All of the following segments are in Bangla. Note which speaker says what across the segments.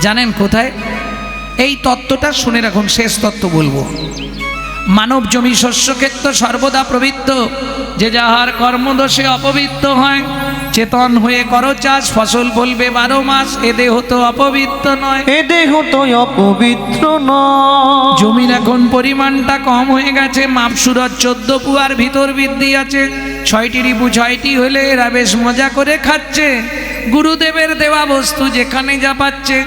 Speaker 1: জানেন কোথায়? এই তত্ত্বটা শুনে রাখুন, শেষ তত্ত্ব বলবো। মানব জমি শস্যক্ষেত্র সর্বদা প্রবৃত্ত, যে যাহার কর্মদোষে অপবিত্র হয়, চেতন হয়ে করো চাষ, ফসল ফলবে 12 মাস। এ দেহ তো অপবিত্র নয়,
Speaker 2: এ দেহ তো অপবিত্র নয়।
Speaker 1: জমির এখন পরিমাণটা কম হয়ে গেছে, মাপসুরত 14 পুয়ার ভিতর বৃদ্ধি আছে। 6টি রিপু 6টি হলে এরা বেশ মজা করে খাচ্ছে। গুরুদেবের দেওয়া বস্তু যেখানে যা পাচ্ছে,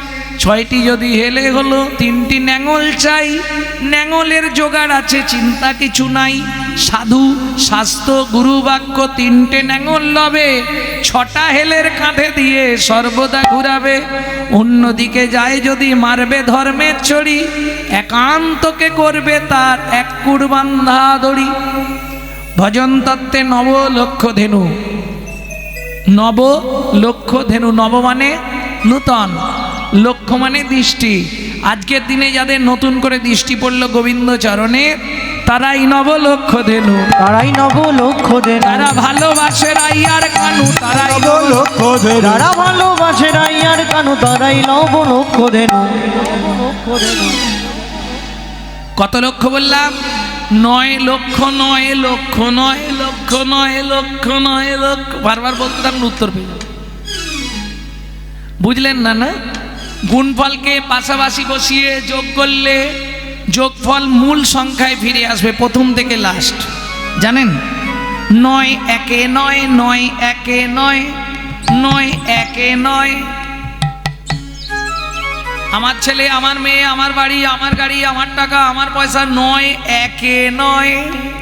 Speaker 1: 6টি যদি হেলে হলো, 3টি ন্যাঙল চাই। ন্যাঙলের জোগাড় আছে, চিন্তা কিছু নাই। সাধু শাস্ত্র গুরু বাক্য 3টে ন্যাঙল লবে, 6টা হেলের কাঁধে দিয়ে সর্বদা ঘুরাবে। অন্যদিকে যায় যদি মারবে ধর্মের ছড়ি, একান্তকে করবে তার এক কুরবান্ধা দড়ি। ভজন তত্ত্বে নব লক্ষ ধেনু, নব লক্ষ ধেনু, নব মানে নূতন, লক্ষ্য মানে দৃষ্টি। আজকের দিনে যাদের নতুন করে দৃষ্টি পড়ল গোবিন্দ চরণে, তারাই নব লক্ষ ধেনু,
Speaker 2: তারাই নব লক্ষ ধেনু।
Speaker 1: তারা ভালোবাসে রাইয়ার কানু, তারাই নব লক্ষ ধেনু।
Speaker 2: তারা ভালোবাসে রাইয়ার কানু, তারাই নব লক্ষ ধেনু।
Speaker 1: কত লক্ষ বললাম? 9 লক্ষ, 9 লক্ষ, 9 লক্ষ, 9 লক্ষ, 9 লক্ষ। বারবার বলতে থাকুন, উত্তর পেয়ে যাবেন। বুঝলেন না? না, গুণফলকে পাশাপাশি বসিয়ে যোগ করলে যোগফল মূল সংখ্যায় ফিরে আসবে, প্রথম থেকে লাস্ট। জানেন? 9 একে 9, 9 একে 9, 9 একে 9। আমার ছেলে, আমার মেয়ে, আমার বাড়ি, আমার গাড়ি, আমার টাকা, আমার পয়সা, 9 একে 9।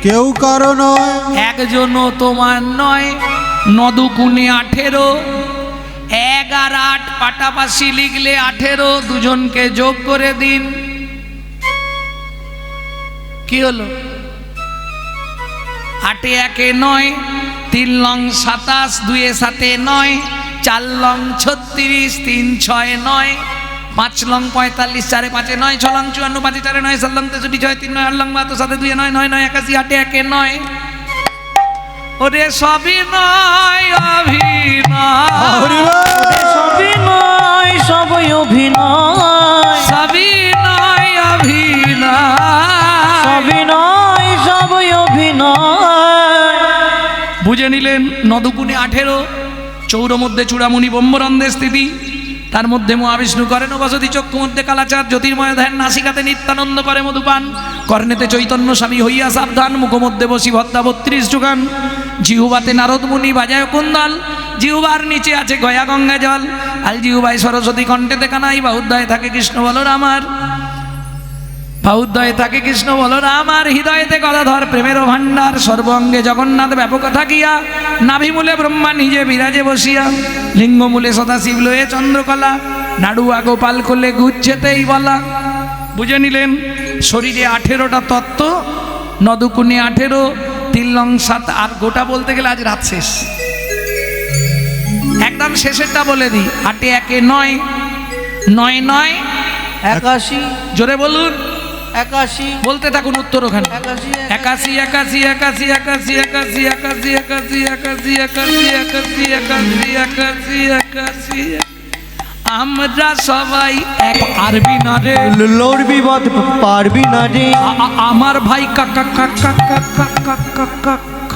Speaker 3: কেউ কারো নয়,
Speaker 1: একজনও তোমার নয়। 9 দুগুণে 18, 1 আর 8 পাটাপাশি লিখলে 18, দুজনকে যোগ করে দিন। কি হলো? 8 একে 9, 3 লং 27, 2 এ 7 9, 4 লং 36, 3 6 9, 5 লং 45, 4 এ 5 9, 6 লং 54, 5 এ 4 9, 7 লং 63, 6 3 9, 8 লং 72, 7 এ 2 9 9 9 81, 8 একে 9। ওরে সবই নয় অভিনয়,
Speaker 2: সবই নয় সবই অভিনয়,
Speaker 1: সবই নয় অভিনয়,
Speaker 2: সবই নয় সবই অভিনয়।
Speaker 1: বুঝে নিলেন? 9 দুগুণে 18, চৌর মধ্যে চূড়ামণি ব্রহ্মরন্ধ্রে স্থিতি, তার মধ্যে মহাবিষ্ণু করেন বসতি, চক্ষু মধ্যে কালাচার, জ্যোতির্ময় ধ্যান, নাসিকাতে নিত্যানন্দ করে মধুপান, কর্ণেতে চৈতন্য স্বামী হইয়া সাবধান, মুখমধ্যে বসি ভদ্রা 32 যোগান, জিহুবাতে নারদ মুনি বাজায় কুন্দল, জিহুবার নিচে আছে গয়া গঙ্গা জল, আল জিহুবাই সরস্বতী, কণ্ঠেতে কানাই, বাহুদ্দয়ে থাকে কৃষ্ণ বলরামার, বাহুদ্দয়ে থাকে কৃষ্ণ বলরামার, হৃদয়েতে গদাধর প্রেমের ভাণ্ডার, সর্বঙ্গে জগন্নাথ ব্যাপক থাকিয়া, নাভিমূলে ব্রহ্মা নিজে বিরাজে বসিয়া, লিঙ্গমূলে সদাশিব লয়ে চন্দ্রকলা, নাড়ুয়া গোপাল কোলে গুচ্ছেতেই বলা। বুঝে নিলেন? শরীরে 18টা তত্ত্ব, 9 দুগুণে 18, 3 লং 7, আর গোটা বলতে গেলে আজ রাত শেষ, একদম শেষেরটা বলে দিই। 8 একে 9, 9 9
Speaker 2: 81,
Speaker 1: জোরে বলুন,
Speaker 2: 81,
Speaker 1: বলতে থাকুন উত্তর ওখানে।
Speaker 2: 81,
Speaker 1: 81 81 81 81 81 81 81 81 81 81। আমরা সবাই এক, পারবি না রে
Speaker 2: লড়বি বাদ পারবি না রে।
Speaker 1: আমার ভাই কাকা কাকা কাকা কাকা কাকা।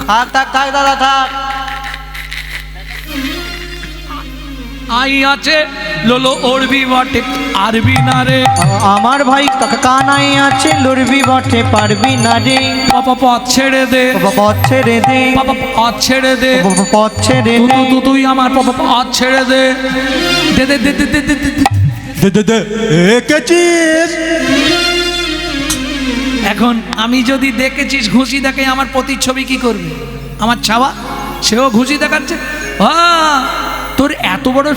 Speaker 2: থাক থাক থাক দাদা থাক।
Speaker 1: আই আছে লোলো ওড়বি বটে, আরবি না রে।
Speaker 2: আমার ভাই কানাই আছে, লড়বি বটে পারবি না রে।
Speaker 1: পাপা পথ ছেড়ে দে,
Speaker 2: পথ ছেড়ে দে,
Speaker 1: পাপা পথ ছেড়ে দে,
Speaker 2: পথ ছেড়ে দে।
Speaker 1: তুই আমার পাপা পথ ছেড়ে দে, দে দে দে দে দে দে দে।
Speaker 3: দে দে দে একেছিস।
Speaker 1: এখন আমি যদি দেখেছিস ঘুষি দেখে আমার প্রতিচ্ছবি কি করবে? আমার ছাওয়া, সেও ঘুষি দেখাচ্ছে। তোর এত বড়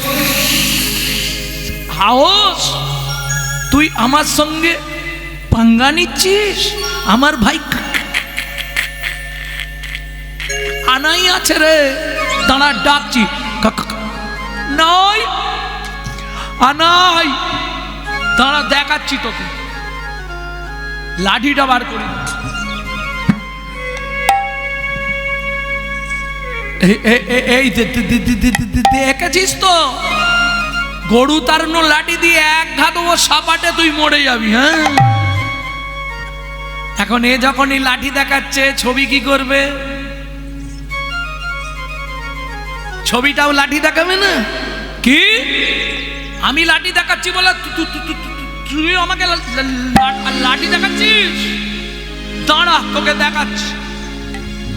Speaker 1: হাউস, তুই আমার সঙ্গে পাঙ্গা নিচ্ছিস? আমার ভাই আনাই আছে রে, দাঁড়া ডাকছি, নাই আনাই, দাঁড়া দেখাচ্ছি তোকে, লাঠিটা বার করি। এই দেখেছিস তো গরু তাড়ানো লাঠি দিয়ে এক ঘাত ও সাপাটে তুই মরে যাবি। হ্যাঁ, এখন এ যখনই লাঠি দেখাচ্ছে ছবি কি করবে? ছবিটাও লাঠি দেখাবে না কি? আমি লাঠি দেখাচ্ছি বলে তুই আমাকে লাঠি দেখাচ্ছিস? দাঁড়া, তোকে দেখাচ্ছি।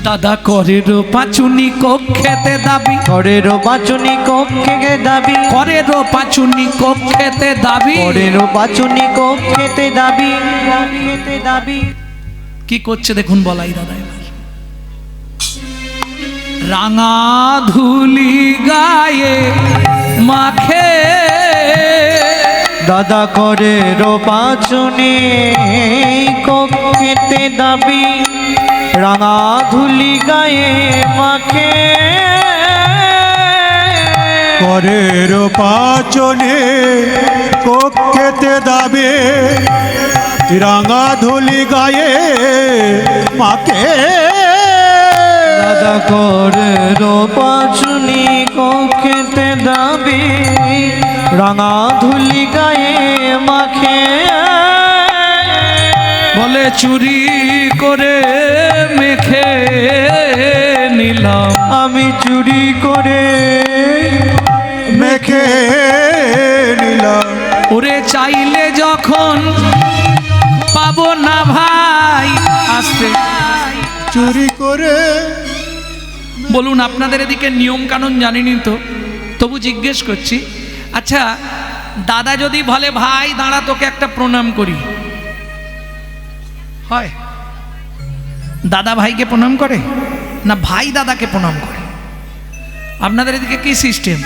Speaker 1: দাদা করের পাচুনি কক্ষেতে দাবি,
Speaker 2: করের পাচুনি কক্ষে দাবি,
Speaker 1: করের পাচুনি কক্ষেতে দাবি,
Speaker 2: করের পাচুনি কক্ষেতে দাবি, কক্ষেতে দাবি।
Speaker 1: কি করছে দেখুন বলাই দাদা এবার। রাঙা ধুলি গায়ে মাখে,
Speaker 2: দাদা করের পাচুনি কক্ষেতে দাবি, রাঙা ধুলি গায়ে মাখে।
Speaker 3: করের পাচনে কক্ষেতে দাবে, রাঙা ধুলি গায়ে মাকে।
Speaker 2: দাদা করের পাচুনি কক্ষেতে দাবি, রাঙা ধুলি গায়ে মাখে।
Speaker 1: বলে চুরি করে মেখে নিলাম,
Speaker 2: আমি চুরি করে
Speaker 3: মেখে নিলাম।
Speaker 1: ওরে চাইলে যখন পাবো না ভাই। আসতে
Speaker 3: চুরি করে।
Speaker 1: বলুন, আপনাদের এদিকে নিয়ম কানুন জানিনি তো, তবু জিজ্ঞেস করছি। আচ্ছা, দাদা যদি বলে ভাই দাঁড়া তোকে একটা প্রণাম করি, হয়? দাদা ভাইকে প্রণাম করে না ভাই দাদাকে প্রণাম করে? আপনাদের এদিকে কি সিস্টেম?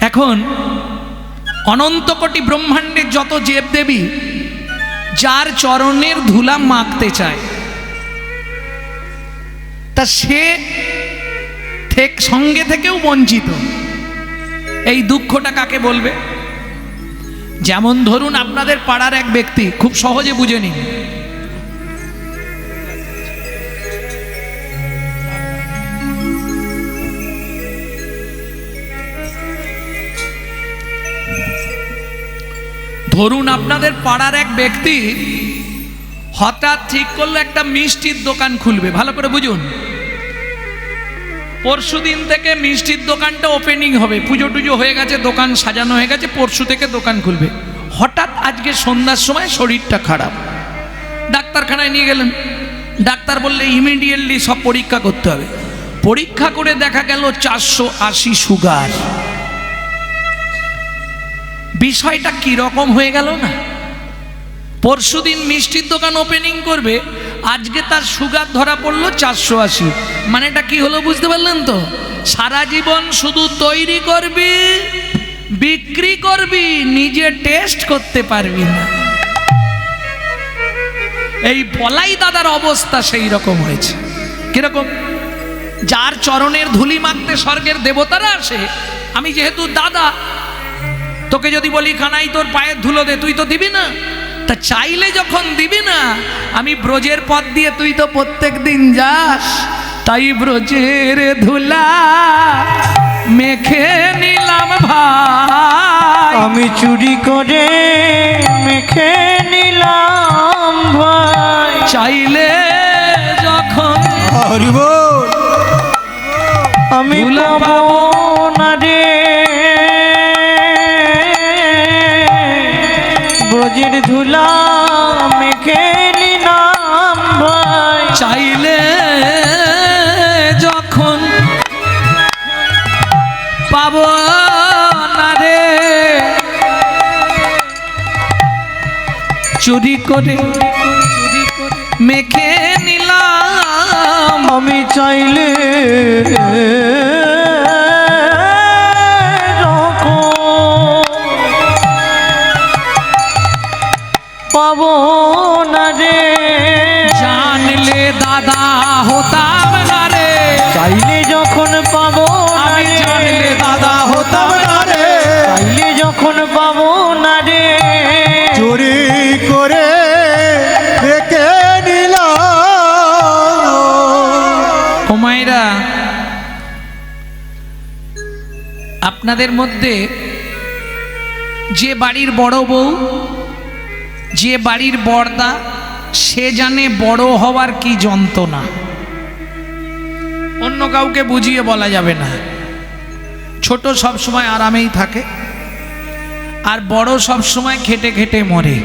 Speaker 1: এখন অনন্ত কোটি ব্রহ্মাণ্ডের যত দেবদেবী যার চরণের ধুলা মাখতে চায়, তা সে সঙ্গে থেকেও বঞ্চিত। এই দুঃখটা কাকে বলবে? যেমন ধরুন আপনাদের পাড়ার এক ব্যক্তি, খুব সহজে বুঝে নিন। ধরুন আপনাদের পাড়ার এক ব্যক্তি হঠাৎ ঠিক করলো একটা মিষ্টির দোকান খুলবে। ভালো করে বুঝুন, পরশুদিন থেকে মিষ্টির দোকানটা ওপেনিং হবে, পুজো টুজো হয়ে গেছে, দোকান সাজানো হয়ে গেছে, পরশু থেকে দোকান খুলবে। হঠাৎ আজকে সন্ধ্যার সময় শরীরটা খারাপ, ডাক্তারখানায় নিয়ে গেলেন। ডাক্তার বললে ইমিডিয়েটলি সব পরীক্ষা করতে হবে। পরীক্ষা করে দেখা গেল 480 সুগার। বিষয়টা কি রকম হয়ে গেল না? পরশুদিন মিষ্টির দোকান ওপেনিং করবে, আজকে তার সুগার ধরা পড়লো 480। মানেটা কি হলো বুঝতে পারলেন তো? সারা জীবন শুধু তৈরি করবি, বিক্রি করবি, নিজে টেস্ট করতে পারবি না। এই বলাই দাদার অবস্থা সেই রকম হয়েছে। কিরকম? যার চরণের ধুলি মাখতে স্বর্গের দেবতারা আসে, আমি যেহেতু দাদা, তোকে যদি বলি কানাই তোর পায়ের ধুলো দে, তুই তো দিবি না। তা চাইলে যখন দিবি না, আমি ব্রজের পথ দিয়ে তুই তো প্রত্যেক দিন যাস, তাই ব্রজের ধুলা মেখে নিলাম ভাই।
Speaker 2: আমি চুরি করে মেখে নিলাম ভাই।
Speaker 1: চাইলে যখন
Speaker 3: হরি বল।
Speaker 2: আমি
Speaker 1: ধুলা
Speaker 2: পাবো না রে ব্রজের ধুলা মেখে নিলাম ভাই।
Speaker 1: চাইলে যখন পাবো না রে চুরি করে মেখে নিলাম।
Speaker 2: আমি চাইলে পাবো না রে।
Speaker 1: জানলে দাদা হতাম না রে,
Speaker 2: চাইলে যখন পাবো না
Speaker 1: আমি
Speaker 2: রে।
Speaker 1: জানলে দাদা হতাম না রে।
Speaker 2: চাইলে যখন পাবো না রে।
Speaker 3: চুরি করে রেখে নিলাম।
Speaker 1: ও মায়েরা, আপনাদের মধ্যে যে বাড়ির বড় বউ, যে বাড়ির বড়দা, সে জানে বড় হওয়ার কি যন্ত্রণা। অন্য কাউকে বুঝিয়ে বলা যাবে না। ছোট সব সময় আরামেই থাকে, আর বড় সব সময় খেটে খেটে মরে।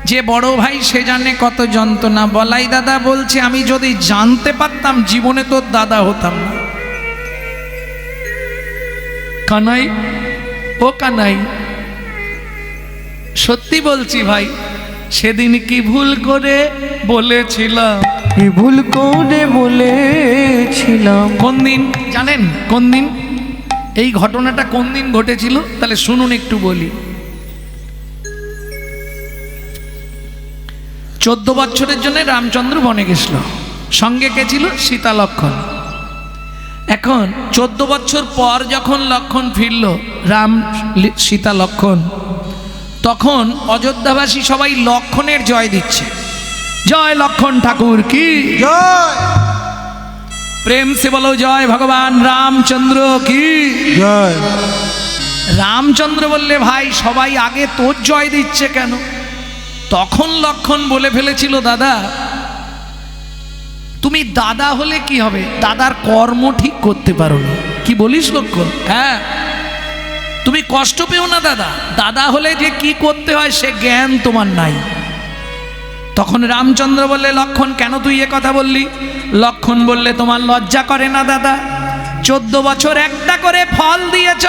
Speaker 1: যে বড় ভাই সে জানে কত যন্ত্রণা। বলাই দাদা বলছে, আমি যদি জানতে পারতাম জীবনে তোর দাদা হতাম না। কানাই, ও কানাই, সত্যি বলছি ভাই, সেদিন কি ভুল করে বলেছিলাম।
Speaker 2: কি ভুল করে বলেছিলাম।
Speaker 1: কোন দিন জানেন? কোন দিন এই ঘটনাটা কোন দিন ঘটেছিল? তাহলে শুনুন, একটু বলি। 14 বছরের জন্য রামচন্দ্র বনে গেছিল, সঙ্গে কে ছিল? সীতা লক্ষণ। এখন 14 বছর পর যখন লক্ষণ ফিরল, রাম সীতা লক্ষণ, তখন অযোধ্যাবাসী সবাই লক্ষণের জয় দিচ্ছে। জয় লক্ষণ ঠাকুর কি
Speaker 3: জয়,
Speaker 1: প্রেম সে বলো জয় ভগবান রামচন্দ্র কি
Speaker 3: জয়।
Speaker 1: রামচন্দ্র বললে, ভাই সবাই আগে তোর জয় দিচ্ছে কেন? তখন লক্ষণ বলে ফেলেছিল, দাদা তুমি দাদা হলে কি হবে? দাদার কর্ম ঠিক করতে পারো না। কি বলিস লক্ষণ? হ্যাঁ, তুমি কষ্ট পেও না দাদা, দাদা হলে যে কি করতে হয় সে জ্ঞান তোমার নাই। তখন রামচন্দ্র বললে, লক্ষণ কেন তুই এ কথা বললি? লক্ষণ বললে, তোমার লজ্জা করে না দাদা? 14 বছর একটা করে ফল দিয়েছ,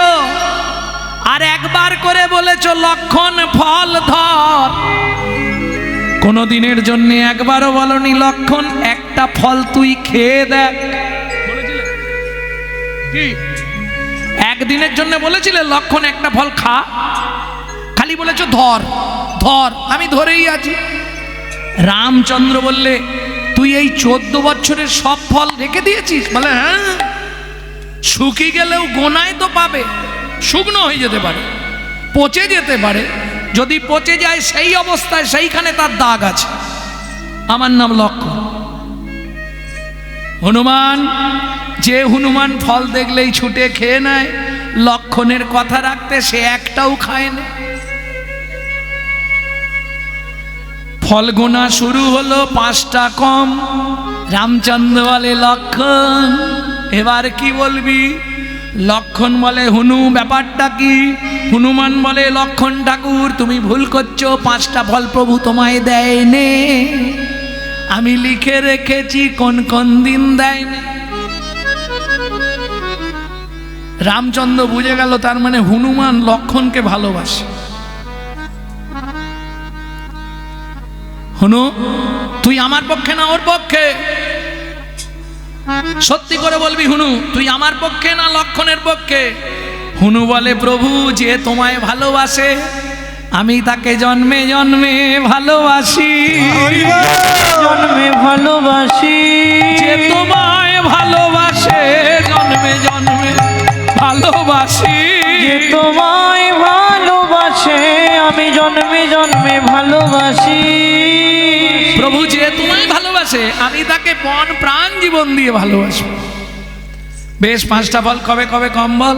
Speaker 1: আর একবার করে বলেছ লক্ষণ ফল ধর। কোনো দিনের জন্য একবারও বলনি লক্ষণ একটা ফল তুই খেয়ে দেখ। বলেছিলে কি? একদিনের জন্য বলেছিলে লক্ষণ একটা ফল খা? খালি বলেছ ধর ধর, আমি ধরেই আছি। রামচন্দ্র বললে, তুই এই 14 বছরের সব ফল রেখে দিয়েছিস? বলে হ্যাঁ। শুকিয়ে গেলেও গোনায় তো পাবে, শুকনো হয়ে যেতে পারে, পচে যেতে পারে। যদি পচে যায় সেই অবস্থায় সেইখানে তার দাগ আছে। আমার নাম লক্ষণ। হনুমান, যে হনুমান ফল দেখলেই ছুটে খেয়ে নেয়, লক্ষণের কথা রাখতে সে একটাও খায় না। ফল গোনা শুরু হলো, 5টা কম। রামচন্দ্র বলে, লক্ষণ এবার কি বলবি? লক্ষণ বলে, হুনু ব্যাপারটা কি? হনুমান বলে, লক্ষণ ঠাকুর তুমি ভুল করছো, 5টা ফল প্রভু তোমায় দেয়নি, আমি লিখে রেখেছি কোন কোন দিন দেয়নি। রামচন্দ্র বুঝে গেল তার মানে হনুমান লক্ষণকে ভালোবাসে। হুনু, তুই আমার পক্ষে না ওর পক্ষে? সত্যি করে বলবি হুনু, তুই আমার পক্ষে না লক্ষণের পক্ষে? হুনু বলে, প্রভু যে তোমায় ভালোবাসে আমি তাকে জন্মে জন্মে ভালোবাসি।
Speaker 2: জন্মে ভালোবাসি।
Speaker 1: যে তোমায় ভালোবাসে জন্মে জন্মে ভালোবাসি।
Speaker 2: যে তোমায় ভালোবাসে আমি জন্মে জন্মে ভালোবাসি।
Speaker 1: প্রভু যে তোমায় ভালোবাসে আমি তাকে মন প্রাণ জীবন দিয়ে ভালোবাসি। বেশ, 5টা ফল কবে কবে কম বল?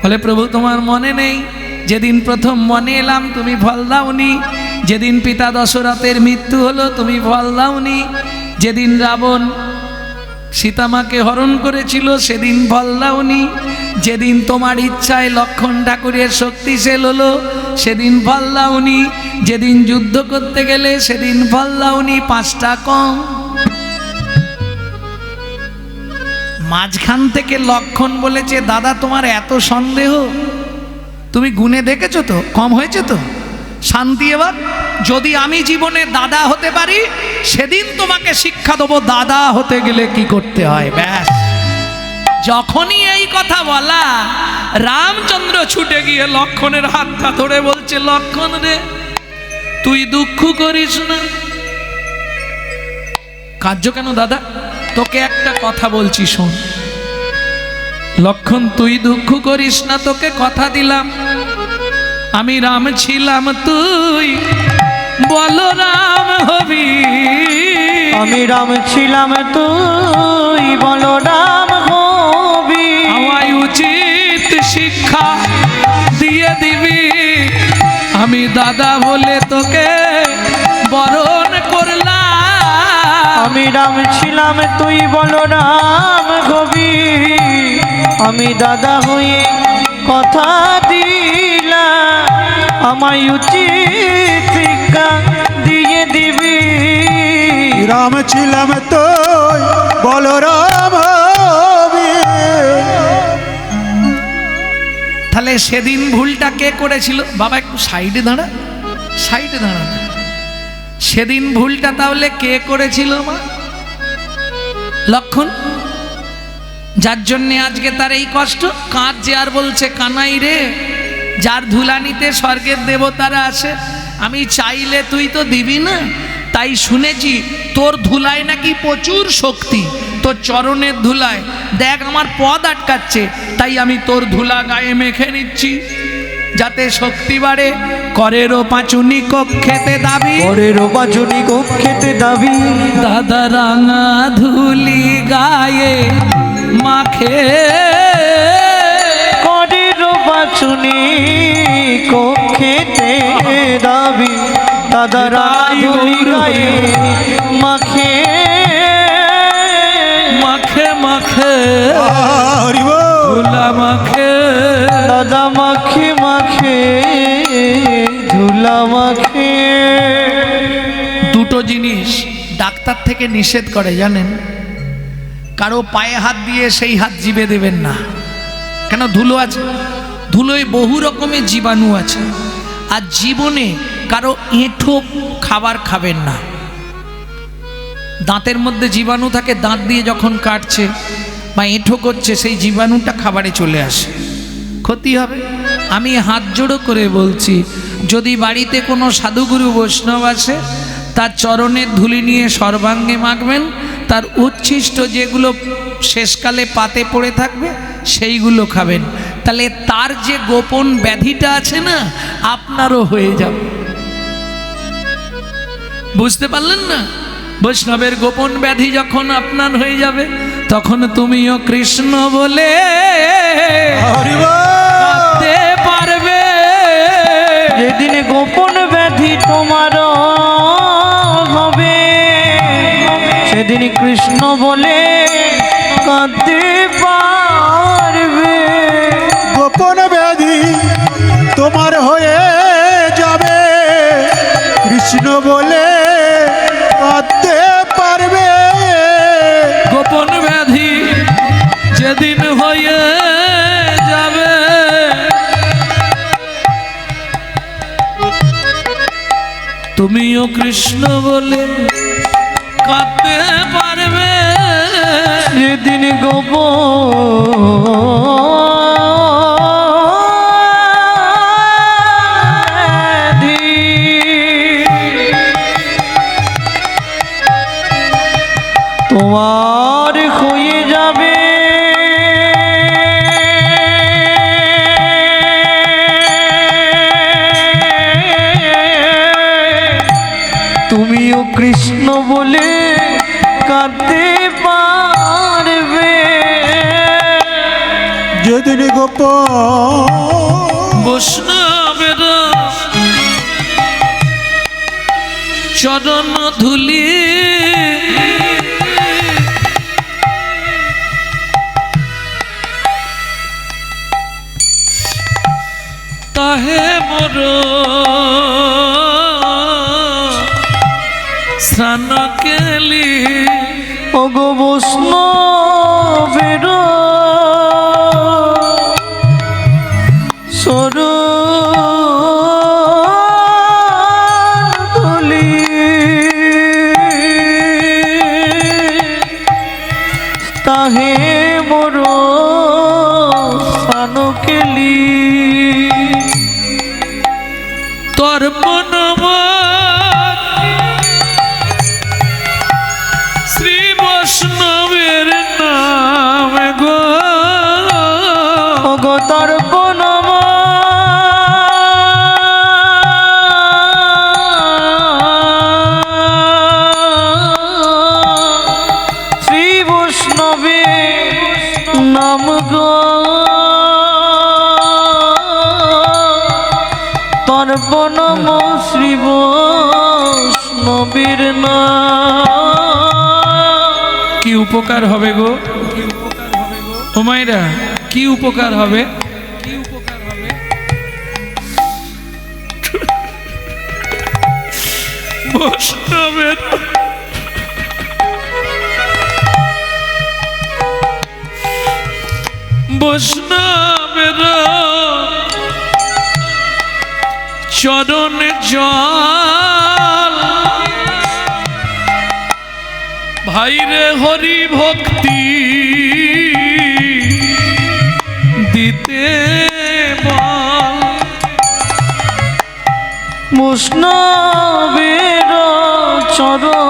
Speaker 1: বলে, প্রভু তোমার মনে নেই যেদিন প্রথম মনে এলাম তুমি ফল দাওনি, যেদিন পিতা দশরথের মৃত্যু হলো তুমি ফল দাওনি, যেদিন রাবণ সীতামাকে হরণ করেছিল সেদিন ফল দাওনি, যেদিন তোমার ইচ্ছায় লক্ষণ ঠাকুরের শক্তিশাল হলো সেদিন ফল দাওনি, যেদিন যুদ্ধ করতে গেলে সেদিন ফল দাওনি। 5টা কম। মাঝখান থেকে লক্ষণ বলেছে, দাদা তোমার এত সন্দেহ, তুমি গুনে দেখেছো তো কম হয়েছে তো? শান্তি এবার। যদি আমি জীবনে দাদা হতে পারি সেদিন তোমাকে শিক্ষা দেবো দাদা হতে গেলে কি করতে হয়। ব্যাস, যখনই এই কথা বলা রামচন্দ্র ছুটে গিয়ে লক্ষণের হাতটা ধরে বলছে, লক্ষণ রে তুই দুঃখ করিস না। কার্য কেন দাদা? তোকে একটা কথা বলছি শোন। লক্ষণ তুই দুঃখ করিস না, তোকে কথা দিলাম আমি রাম ছিলাম তুই বলরাম হবি।
Speaker 2: আমি রাম ছিলাম তুই বলরাম হবি।
Speaker 1: আমায় আমি দাদা বলে তোকে বরণ করলাম।
Speaker 2: আমি রাম ছিলাম তুই বলরাম হবি, আমি দাদা হয়ে কথা দিলাম, আমায় উচিত শিক্ষা দিয়ে দিবি।
Speaker 3: রাম ছিলাম তুই বলরাম হবি।
Speaker 1: তাহলে সেদিন ভুলটা কে করেছিল? বাবা একটু সাইডে দাঁড়া, সাইডে দাঁড়া। সেদিন ভুলটা তাহলে কে করেছিল মা? লক্ষণ, যার জন্যে আজকে তার এই কষ্ট। কাঁদছে আর বলছে কানাই রে, যার ধুলানিতে স্বর্গের দেবতারা আসে, আমি চাইলে তুই তো দিবি না। তাই শুনেছি তোর ধুলায় নাকি প্রচুর শক্তি, তোর চরণের ধুলায়। দেখ আমার পদ আটকাচ্ছে, তাই আমি তোর ধুলা গায়ে মেখে নিচ্ছি যাতে শক্তি বাড়ে। করেরও পাঁচুনি কক্ষেতে দাবি,
Speaker 2: পরের বাজুনি কক্ষেতে দাবি,
Speaker 1: দাদা রাঙা ধুলি গায়ে মাখে।
Speaker 2: পরের বাজুনি কক্ষেতে দাবি, দাদা রাজুলি গায়ে মাখে।
Speaker 1: মাখে মাখে
Speaker 3: হরি বল।
Speaker 1: ধুলা মাখে,
Speaker 2: দাদা মাখে মাখে ধুলা মাখে।
Speaker 1: দুটো জিনিস ডাক্তার থেকে নিষেধ করে জানেন? কারো পায়ে হাত দিয়ে সেই হাত জিভে দেবেন না। কেন? ধুলো আছে, ধুলোয় বহু রকমের জীবাণু আছে। আর জীবনে কারো এঁঠো খাবার খাবেন না। দাঁতের মধ্যে জীবাণু থাকে, দাঁত দিয়ে যখন কাটছে বা এঁঠো করছে, সেই জীবাণুটা খাবারে চলে আসে, ক্ষতি হবে। আমি হাত জোড়ো করে বলছি, যদি বাড়িতে কোনো সাধুগুরু বৈষ্ণব আসে, তার চরণের ধুলি নিয়ে সর্বাঙ্গে মাখবেন। তার উচ্ছিষ্ট যেগুলো শেষকালে পাতে পড়ে থাকবে সেইগুলো খাবেন। তাহলে তার যে গোপন ব্যাধিটা আছে না, আপনারও হয়ে যাবে। বুঝতে পারলেন না? বৈষ্ণবের গোপন ব্যাধি যখন আপনার হয়ে যাবে, তখন তুমিও কৃষ্ণ বলে
Speaker 3: হরি বল।
Speaker 1: কাঁদতে পারবে।
Speaker 2: যেদিন গোপন ব্যাধি তোমার হবে, সেদিন কৃষ্ণ বলে কাঁদতে পারবে।
Speaker 3: গোপন ব্যাধি তোমার হয়ে যাবে, কৃষ্ণ বলে কাঁদতে পারবে।
Speaker 1: গোপন ব্যাধি যেদিন হয়ে যাবে, তুমিও কৃষ্ণ বলে কাঁদতে পারবে।
Speaker 2: যেদিন ব্যাধি তোমার হয়ে যাবে, তুমিও কৃষ্ণ বলে কাঁদতে পারবে।
Speaker 3: যেদিন গোপন
Speaker 1: বৈষ্ণবের চরণ ধুলি তাহে মোর স্নান কেলি।
Speaker 2: ওগো বৈষ্ণবের চরণ ধুলি তাহে মোর স্নান কেলি।
Speaker 1: তর্পণ শ্রী বৈষ্ণবের নাম গো।
Speaker 2: ওগো তর্পণ শ্রী বৈষ্ণবের নাম গো। তর্পণ নম শ্রী বৈষ্ণবীর নাম।
Speaker 1: কি উপকার হবে গো, ও মায়েরা, কি উপকার হবে? কি উপকার হবে? বৈষ্ণবের বৈষ্ণবের চরণে জল, ভাইরে হরি ভক্তি দিতে বল।
Speaker 2: বৈষ্ণবের চরণ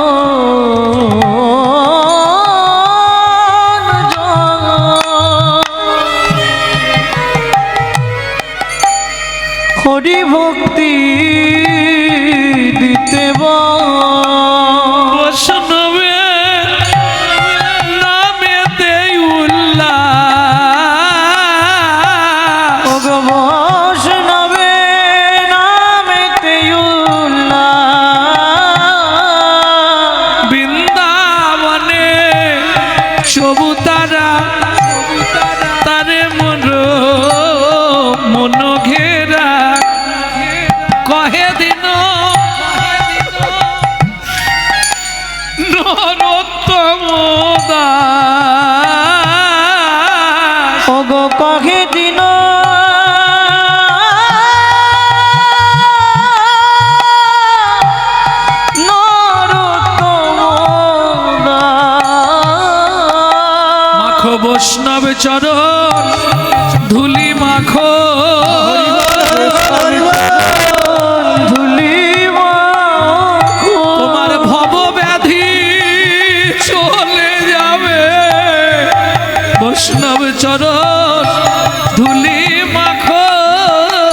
Speaker 2: হরি ভক্তি দিতে
Speaker 1: বৈষ্ণবের নামেতে উল্লাস,
Speaker 2: বৈষ্ণবে নামেতে
Speaker 1: বৃন্দাবনে সবুতারা তারে মন ঘেরা কহে দিন নরোত্তম দাস।
Speaker 2: ওগো কহে দিন নরোত্তম দাস।
Speaker 1: মাখো বৈষ্ণব চরণ ধুলি মাখো,
Speaker 2: ধুলি মাখো।
Speaker 1: তোমার ভব ব্যাধি চলে যাবে। বৈষ্ণব চরণ ধুলি মাখো,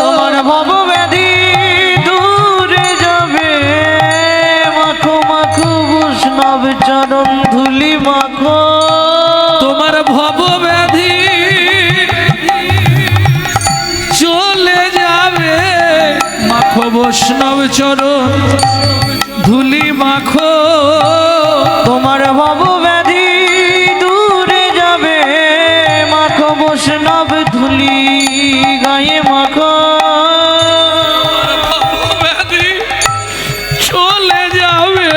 Speaker 2: তোমার ভব ব্যাধি দূরে যাবে। মাখো মাখো বৈষ্ণব চরণ ধুলি মাখো।
Speaker 1: তোমার ভব ব্যাধি চলে যাবে। মাখো বৈষ্ণব চরণ ধুলি মাখো,
Speaker 2: তোমার ভব ব্যাধি দূরে যাবে। মাখো বৈষ্ণব ধুলি গায়ে মাখো।
Speaker 1: ব্যাধি চলে যাবে।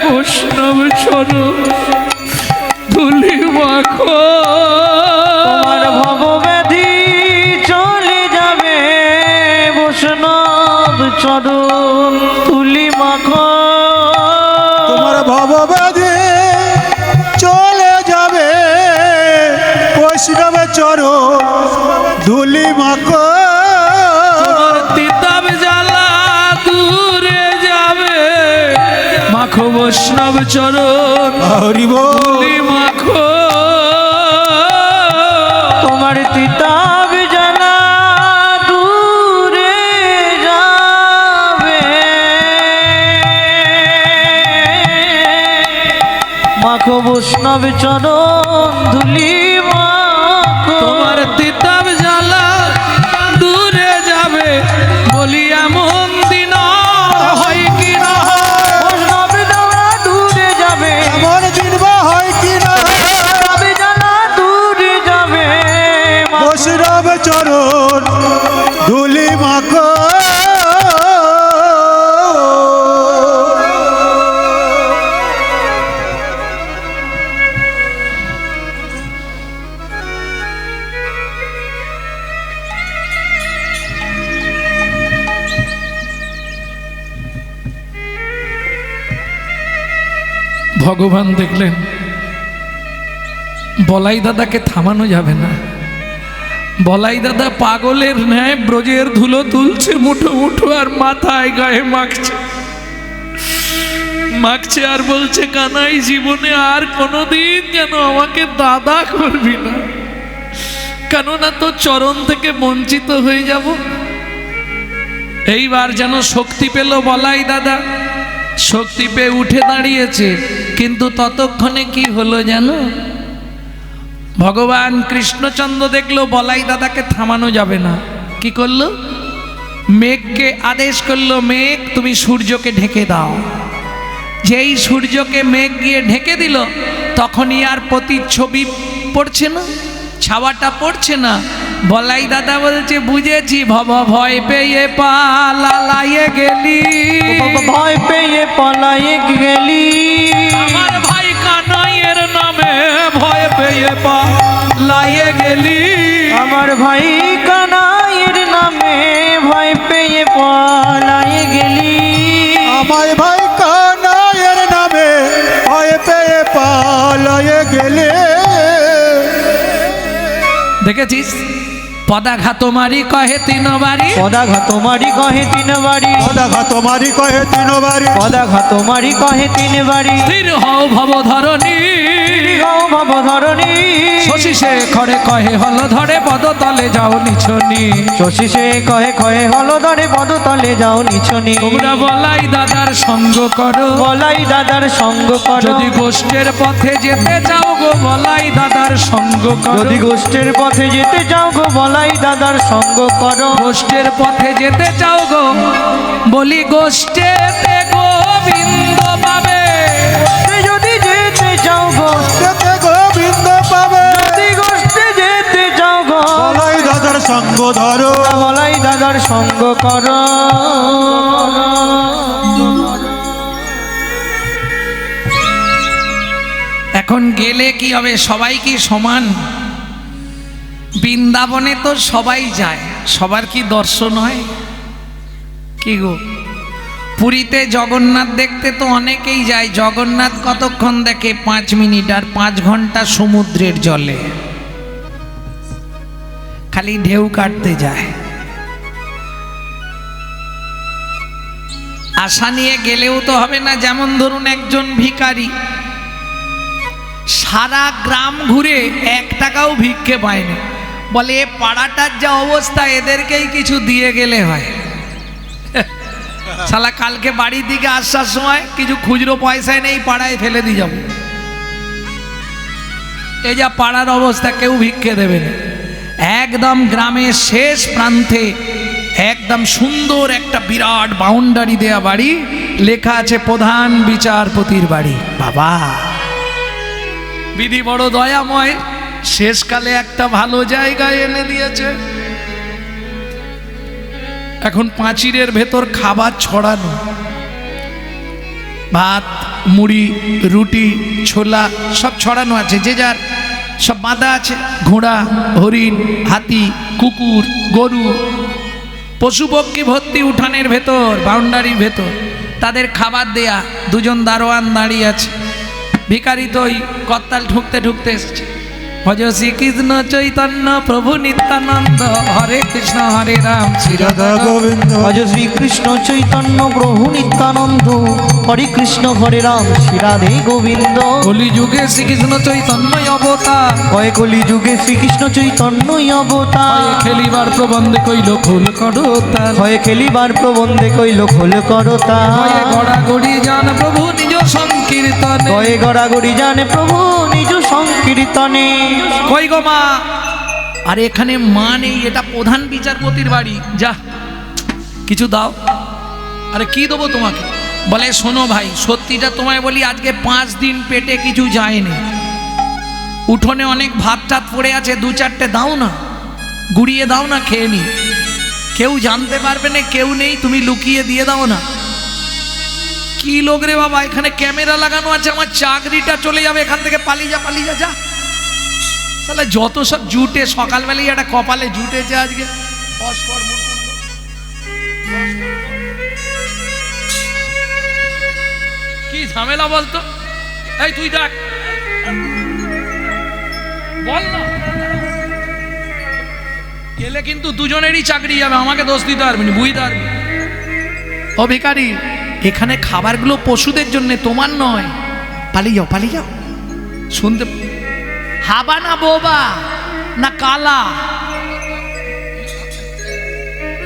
Speaker 1: বৈষ্ণব চরণ ধুলি মাখো,
Speaker 2: তোমার ভব ব্যাধি চলে যাবে। বৈষ্ণব চরণ ধুলি মাখো।
Speaker 3: তোমার ভবব্যাধি চলে যাবে। বৈষ্ণব চরণ ধুলি মাখো।
Speaker 1: তোমার তিতাব জ্বালা দূরে যাবে। মাখো বৈষ্ণব চরণ
Speaker 3: হরি বল।
Speaker 1: ধুলি মাখো,
Speaker 2: তোমার তিতাব জানা দূরে যাবে। মাখো বৈষ্ণব চরণ ধুলি মাখো।
Speaker 1: তোমার তিতাব জ্বালা দূরে যাবে। বলি এমন দিন হয় কি না হয়?
Speaker 2: বৈষ্ণব জানা দূরে যাবে।
Speaker 3: এমন দিন বা হয় কি না?
Speaker 2: বৈষ্ণব জানা দূরে যাবে।
Speaker 3: বৈষ্ণব চরণ ধুলি মাখো।
Speaker 1: ভগবান দেখলেন বলাই দাদাকে থামানো যাবে না। বলাই দাদা পাগলের ন্যায় ব্রজের ধুলো তুলছে মুঠো মুঠো আর মাথায় গায়ে মাখছে মাখছে আর বলছে, কানাই জীবনে আর কোনোদিন যেন আমাকে দাদা করবি না, কেননা তো চরণ থেকে বঞ্চিত হয়ে যাব। এইবার যেন শক্তি পেল বলাই দাদা, শক্তি পেয়ে উঠে দাঁড়িয়েছে। কিন্তু ততক্ষণে কি হলো জানো? ভগবান কৃষ্ণচন্দ্র দেখলো বলাই দাদাকে থামানো যাবে না, কি করলো? মেঘকে আদেশ করলো, মেঘ তুমি সূর্যকে ঢেকে দাও। যেই সূর্যকে মেঘ গিয়ে ঢেকে দিল, তখনই আর প্রতিচ্ছবি পড়ছে না, ছাওয়াটা পড়ছে না। বলাই দাদা বলছে, বুঝেছি ভব ভয় পেয়ে পালায়ে গেলি,
Speaker 2: ভয় পেয়ে পলায়ে গেলি,
Speaker 1: আমার ভাই কানাইয়ের নামে ভয় পেয়ে পালায়ে গেলি,
Speaker 2: আমার ভাই কানাইয়ের নামে ভয় পেয়ে পলায়ে গেলি,
Speaker 3: আমায় ভাই কানাইয়ের নামে ভয় পেয়ে পালায়ে গেলে।
Speaker 1: দেখেছিস, পদাঘাত মারি কহে তিন বাড়ি,
Speaker 2: পদাঘাত মারি কহে তিন বাড়ি,
Speaker 3: পদাঘাত মারি কহে তিন বাড়ি,
Speaker 2: পদাঘাত মারি কহে তিন বাড়ি,
Speaker 1: স্থির হও ভব ধরণী,
Speaker 2: গৌ ভব ধরণী,
Speaker 1: শশী সে খড়ে কহে হল ধরে পদতলে যাও নিছনি।
Speaker 2: শশী সে কহে কহে হলো ধরে পদতলে যাও নিছনি।
Speaker 1: তোমরা বলাই দাদার সঙ্গ করো,
Speaker 2: বলাই দাদার সঙ্গ করো,
Speaker 1: যদি গোষ্ঠের পথে যেতে চাও গো বলাই দাদার সঙ্গ করো,
Speaker 2: যদি গোষ্ঠের পথে যেতে চাও গো বলাই দাদার সঙ্গ করো,
Speaker 1: গোষ্ঠের পথে যেতে চাও গো বলি গোষ্ঠেতে গোবিন্দ পাবে,
Speaker 2: যদি যেতে চাও গো,
Speaker 3: যেতে গোবিন্দ পাবে।
Speaker 2: যদি গোষ্ঠে যেতে চাও গো,
Speaker 3: বলাই দাদার সঙ্গ ধরো,
Speaker 2: বলাই দাদার সঙ্গ করো।
Speaker 1: এখন গেলে কি হবে, সবাই কি সমান? বৃন্দাবনে তো সবাই যায়, সবার কি দর্শন হয়? কি গো, পুরীতে জগন্নাথ দেখতে তো অনেকেই যায়, জগন্নাথ কতক্ষণ দেখে? 5 মিনিট, আর 5 ঘন্টা সমুদ্রের জলে খালি ঢেউ কাটতে যায়। আশা নিয়ে গেলেও তো হবে না। যেমন ধরুন একজন ভিখারি সারা গ্রাম ঘুরে 1 টাকাও ভিক্ষে পায়নি, বলে এ পাড়াটার যা অবস্থা, এদেরকেই কিছু দিয়ে গেলে হয়। শালা কালকে বাড়ির দিকে আসার সময় কিছু খুচরো পয়সায় নেই, পাড়ায় ফেলে দিয়ে যাব। এই যা পাড়ার অবস্থা, কেউ ভিক্ষে দেবে না। একদম গ্রামের শেষ প্রান্তে একদম সুন্দর একটা বিরাট বাউন্ডারি দেয়া বাড়ি, লেখা আছে প্রধান বিচারপতির বাড়ি। বাবা, বিধি বড় দয়াময়, শেষকালে একটা ভালো জায়গায় এনে দিয়েছে। এখন পাঁচিরের ভেতর খাবার ছড়ানো, ভাত, মুড়ি, রুটি, ছোলা সব ছড়ানো আছে, যে যার সব বাঁধা আছে। ঘোড়া, হরিণ, হাতি, কুকুর, গরু, পশু পক্ষী ভর্তি উঠানের ভেতর, বাউন্ডারির ভেতর। তাদের খাবার দেয়া, 2 জন দারোয়ান দাঁড়িয়ে আছে। ভিখারি তো ওই করতাল ঠুকতে ঠুকতে এসেছে। ভজ শ্রীকৃষ্ণ চৈতন্য প্রভু নিত্যানন্দ, হরে কৃষ্ণ হরে রাম শ্রী
Speaker 3: রাধা গোবিন্দ।
Speaker 2: ভজ শ্রীকৃষ্ণ চৈতন্য প্রভু নিত্যানন্দ, হরে কৃষ্ণ হরে রাম শ্রী রাধে গোবিন্দ।
Speaker 1: কলি যুগে শ্রীকৃষ্ণ চৈতন্য অবতার,
Speaker 2: কয়ে কলি যুগে শ্রীকৃষ্ণ চৈতন্য অবতার,
Speaker 1: হয়ে খেলিবার প্রবন্ধে কইল খোল করো তার,
Speaker 2: হয়ে খেলিবার প্রবন্ধে কইল খোল করো তার,
Speaker 1: হয়ে গড়াগড়ি জান প্রভু নিজ সংকীর্তনে,
Speaker 2: গয়ে গড়াগড়ি জানে প্রভু নিজ সংকীর্তনে।
Speaker 1: কই গো মা? আর এখানে মা নেই, এটা প্রধান বিচারপতির বাড়ি। যা কিছু দাও। আরে কি দেবো তোমাকে? বলে শোনো ভাই, সত্যিটা তোমায় বলি, আজকে 5 দিন পেটে কিছু যায়নি। উঠোনে অনেক ভাত টাত পড়ে আছে, 2-4টে দাও না, গুড়িয়ে দাও না, খেয়ে নি। কেউ জানতে পারবে না, কেউ নেই, তুমি লুকিয়ে দিয়ে দাও না। কি লোক রে বাবা, এখানে ক্যামেরা লাগানো আছে, আমার চাকরিটা চলে যাবে এখান থেকে, পালিয়ে যা পালিয়ে যা। যা তাহলে যত সব জুটে, সকালবেলায় একটা কপালে জুটেছে আজকে। কি ঝামেলা বলতো? এই তুই দেখ, বল না। গেলে কিন্তু দুজনেরই চাকরি যাবে, আমাকে দোষ দিতে পারবি না, বুঝতে পারবি? ও ভিখারি, এখানে খাবারগুলো পশুদের জন্য, তোমার নয়। পালিয়ে যাও পালিয়ে যাও। শুনতে হাবা না বোবা না কালা?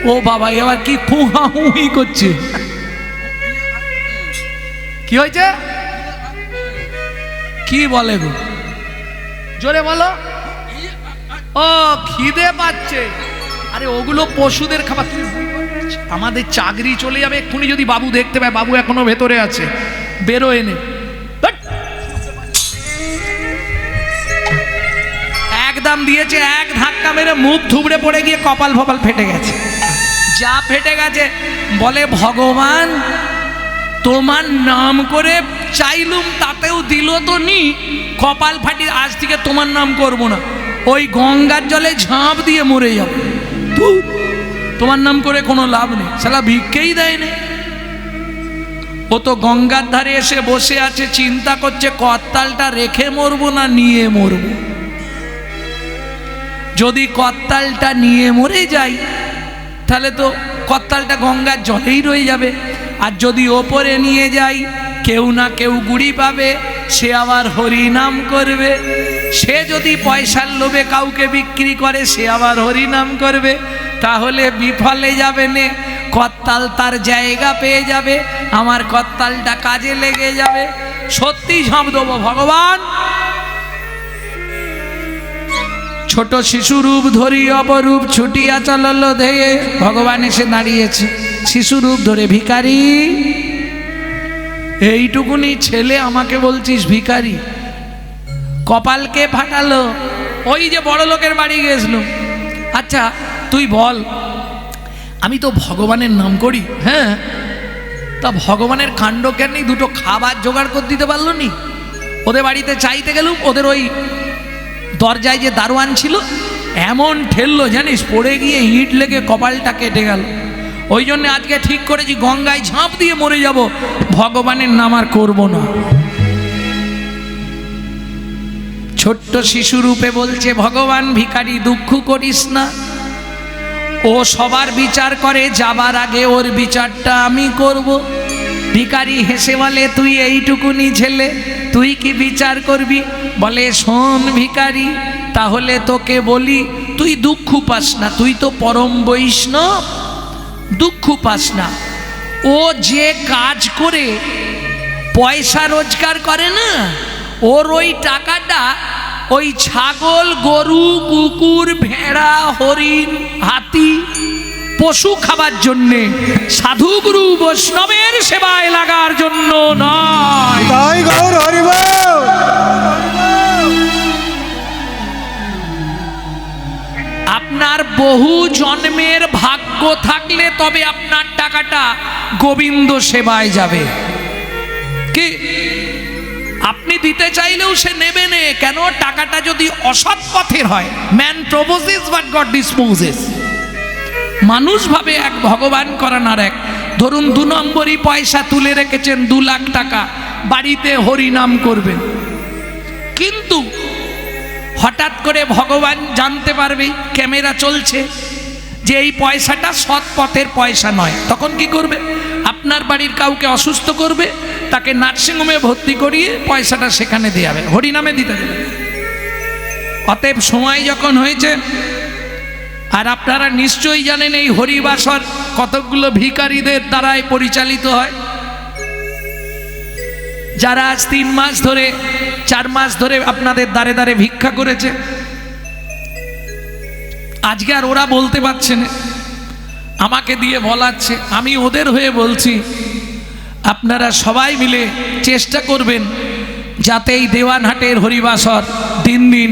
Speaker 1: ও বাবা, এবার কি ফুহা হুহি করছে? কি হয়েছে? কি বলে গো, জোরে বলো। ও খিদে পাচ্ছে, আরে ওগুলো পশুদের খাবার। আমাদের চাকরি চলে যাবে এক্ষুনি যদি বাবু দেখতে পায়, বাবু এখনো ভেতরে আছে, বেরো এনে একদম দিয়েছে, এক ধাক্কা মেরে মুখ থুবড়ে পড়ে গিয়ে কপাল ফপাল ফেটে গেছে। যা ফেটে গেছে, বলে ভগবান তোমার নাম করে চাইলুম তাতেও দিল তো নি, কপাল ফাটি, আজ থেকে তোমার নাম করব না, ওই গঙ্গার জলে ঝাঁপ দিয়ে মরে যাব, তোমার নাম করে কোনো লাভ নেই, শালা ভিক্ষেই দেয়নি। ও তো গঙ্গার ধারে এসে বসে আছে, চিন্তা করছে করতালটা রেখে মরবো না নিয়ে মরবো। যদি করতালটা নিয়ে মরে যাই তাহলে তো করতালটা গঙ্গার জলেই রয়ে যাবে, আর যদি ওপরে নিয়ে যাই কেউ না কেউ গুড়ি পাবে, সে আবার হরি নাম করবে, সে যদি পয়সার লোভে কাউকে বিক্রি করে সে আবার হরি নাম করবে, তাহলে বিফলে যাবে নে, করতাল তার জায়গা পেয়ে যাবে, আমার করতালটা কাজে লেগে যাবে। সত্যি ঝাঁপ দেবো ভগবান। ছোট শিশু রূপ ধরি অপরূপ ছুটিয়া চলল ধেয়ে, ভগবান এসে দাঁড়িয়েছে শিশু রূপ ধরে, ভিখারি এইটুকুনি ছেলে আমাকে বলছিস ভিখারি? কপালকে ফাটালো, ওই যে বড় লোকের বাড়ি গেছিল। আচ্ছা তুই বল, আমি তো ভগবানের নাম করি, হ্যাঁ, তা ভগবানের কাণ্ড জ্ঞান নেই, দুটো খাবার জোগাড় করে দিতে পারলো নি? ওদের বাড়িতে চাইতে গেলুম, ওদের ওই দরজায় যে দারোয়ান ছিল এমন ঠেললো জানিস, পড়ে গিয়ে ইট লেগে কপালটা কেটে গেল। ওই জন্য আজকে ঠিক করেছি গঙ্গায় ঝাঁপ দিয়ে মরে যাব, ভগবানের নাম আর করবো না। ছোট্ট শিশু রূপে বলছে ভগবান ভিখারি দুঃখ করিস না, ও সবার বিচার করে, যাবার আগে ওর বিচারটা আমি করব। ভিখারি হেসে বলে তুই এইটুকুনি ছেলে, তুই কি বিচার করবি? বলে শোন ভিখারি, তাহলে তোকে বলি, তুই দুঃখ পাস না, তুই তো পরম বৈষ্ণব, দুঃখ পাস না। ও যে কাজ করে পয়সা রোজগার করে না, ওর ওই টাকাটা ওই ছাগল, গরু, কুকুর, ভেড়া, হরিণ, হাতি, পশু খাবার জন্যে, সাধু গুরু বৈষ্ণবের সেবায় লাগার জন্য নয়।
Speaker 3: তাই গৌর হরিব।
Speaker 1: আপনার বহু জন্মের ভাগ্য থাকলে তবে আপনার টাকাটা গোবিন্দ সেবায় যাবে। কি আপনি দিতে চাইলেও সে নেবে নে, কেন? টাকাটা যদি অসৎ পথের হয়, man proposes but god disposes. মানুষ ভাবে এক, ভগবান করান আর এক। ধরুন 2 নম্বরই পয়সা তুলে রেখেছেন 2 লাখ টাকা, বাড়িতে হরিনাম করবেন, কিন্তু হঠাৎ করে ভগবান জানতে পারবে, ক্যামেরা চলছে, যে এই পয়সাটা সৎ পথের পয়সা নয়, তখন কি করবে? আপনার বাড়ির কাউকে অসুস্থ করবে, তাকে নার্সিংহোমে ভর্তি করিয়ে পয়সাটা সেখানে দেওয়াবে, হরিনামে দিতে দেবে। অতএব সময় যখন হয়েছে, আর আপনারা নিশ্চয়ই জানেন এই হরিবাসর কতগুলো ভিখারিদের দ্বারাই পরিচালিত হয়, যারা আজ 3 মাস ধরে 4 মাস ধরে আপনাদের দ্বারে দ্বারে ভিক্ষা করেছে। আজকে আর ওরা বলতে পারছে না, আমাকে দিয়ে বলাচ্ছে, আমি ওদের হয়ে বলছি, আপনারা সবাই মিলে চেষ্টা করবেন যাতে এই দেওয়ানহাটের হরিবাসর দিন দিন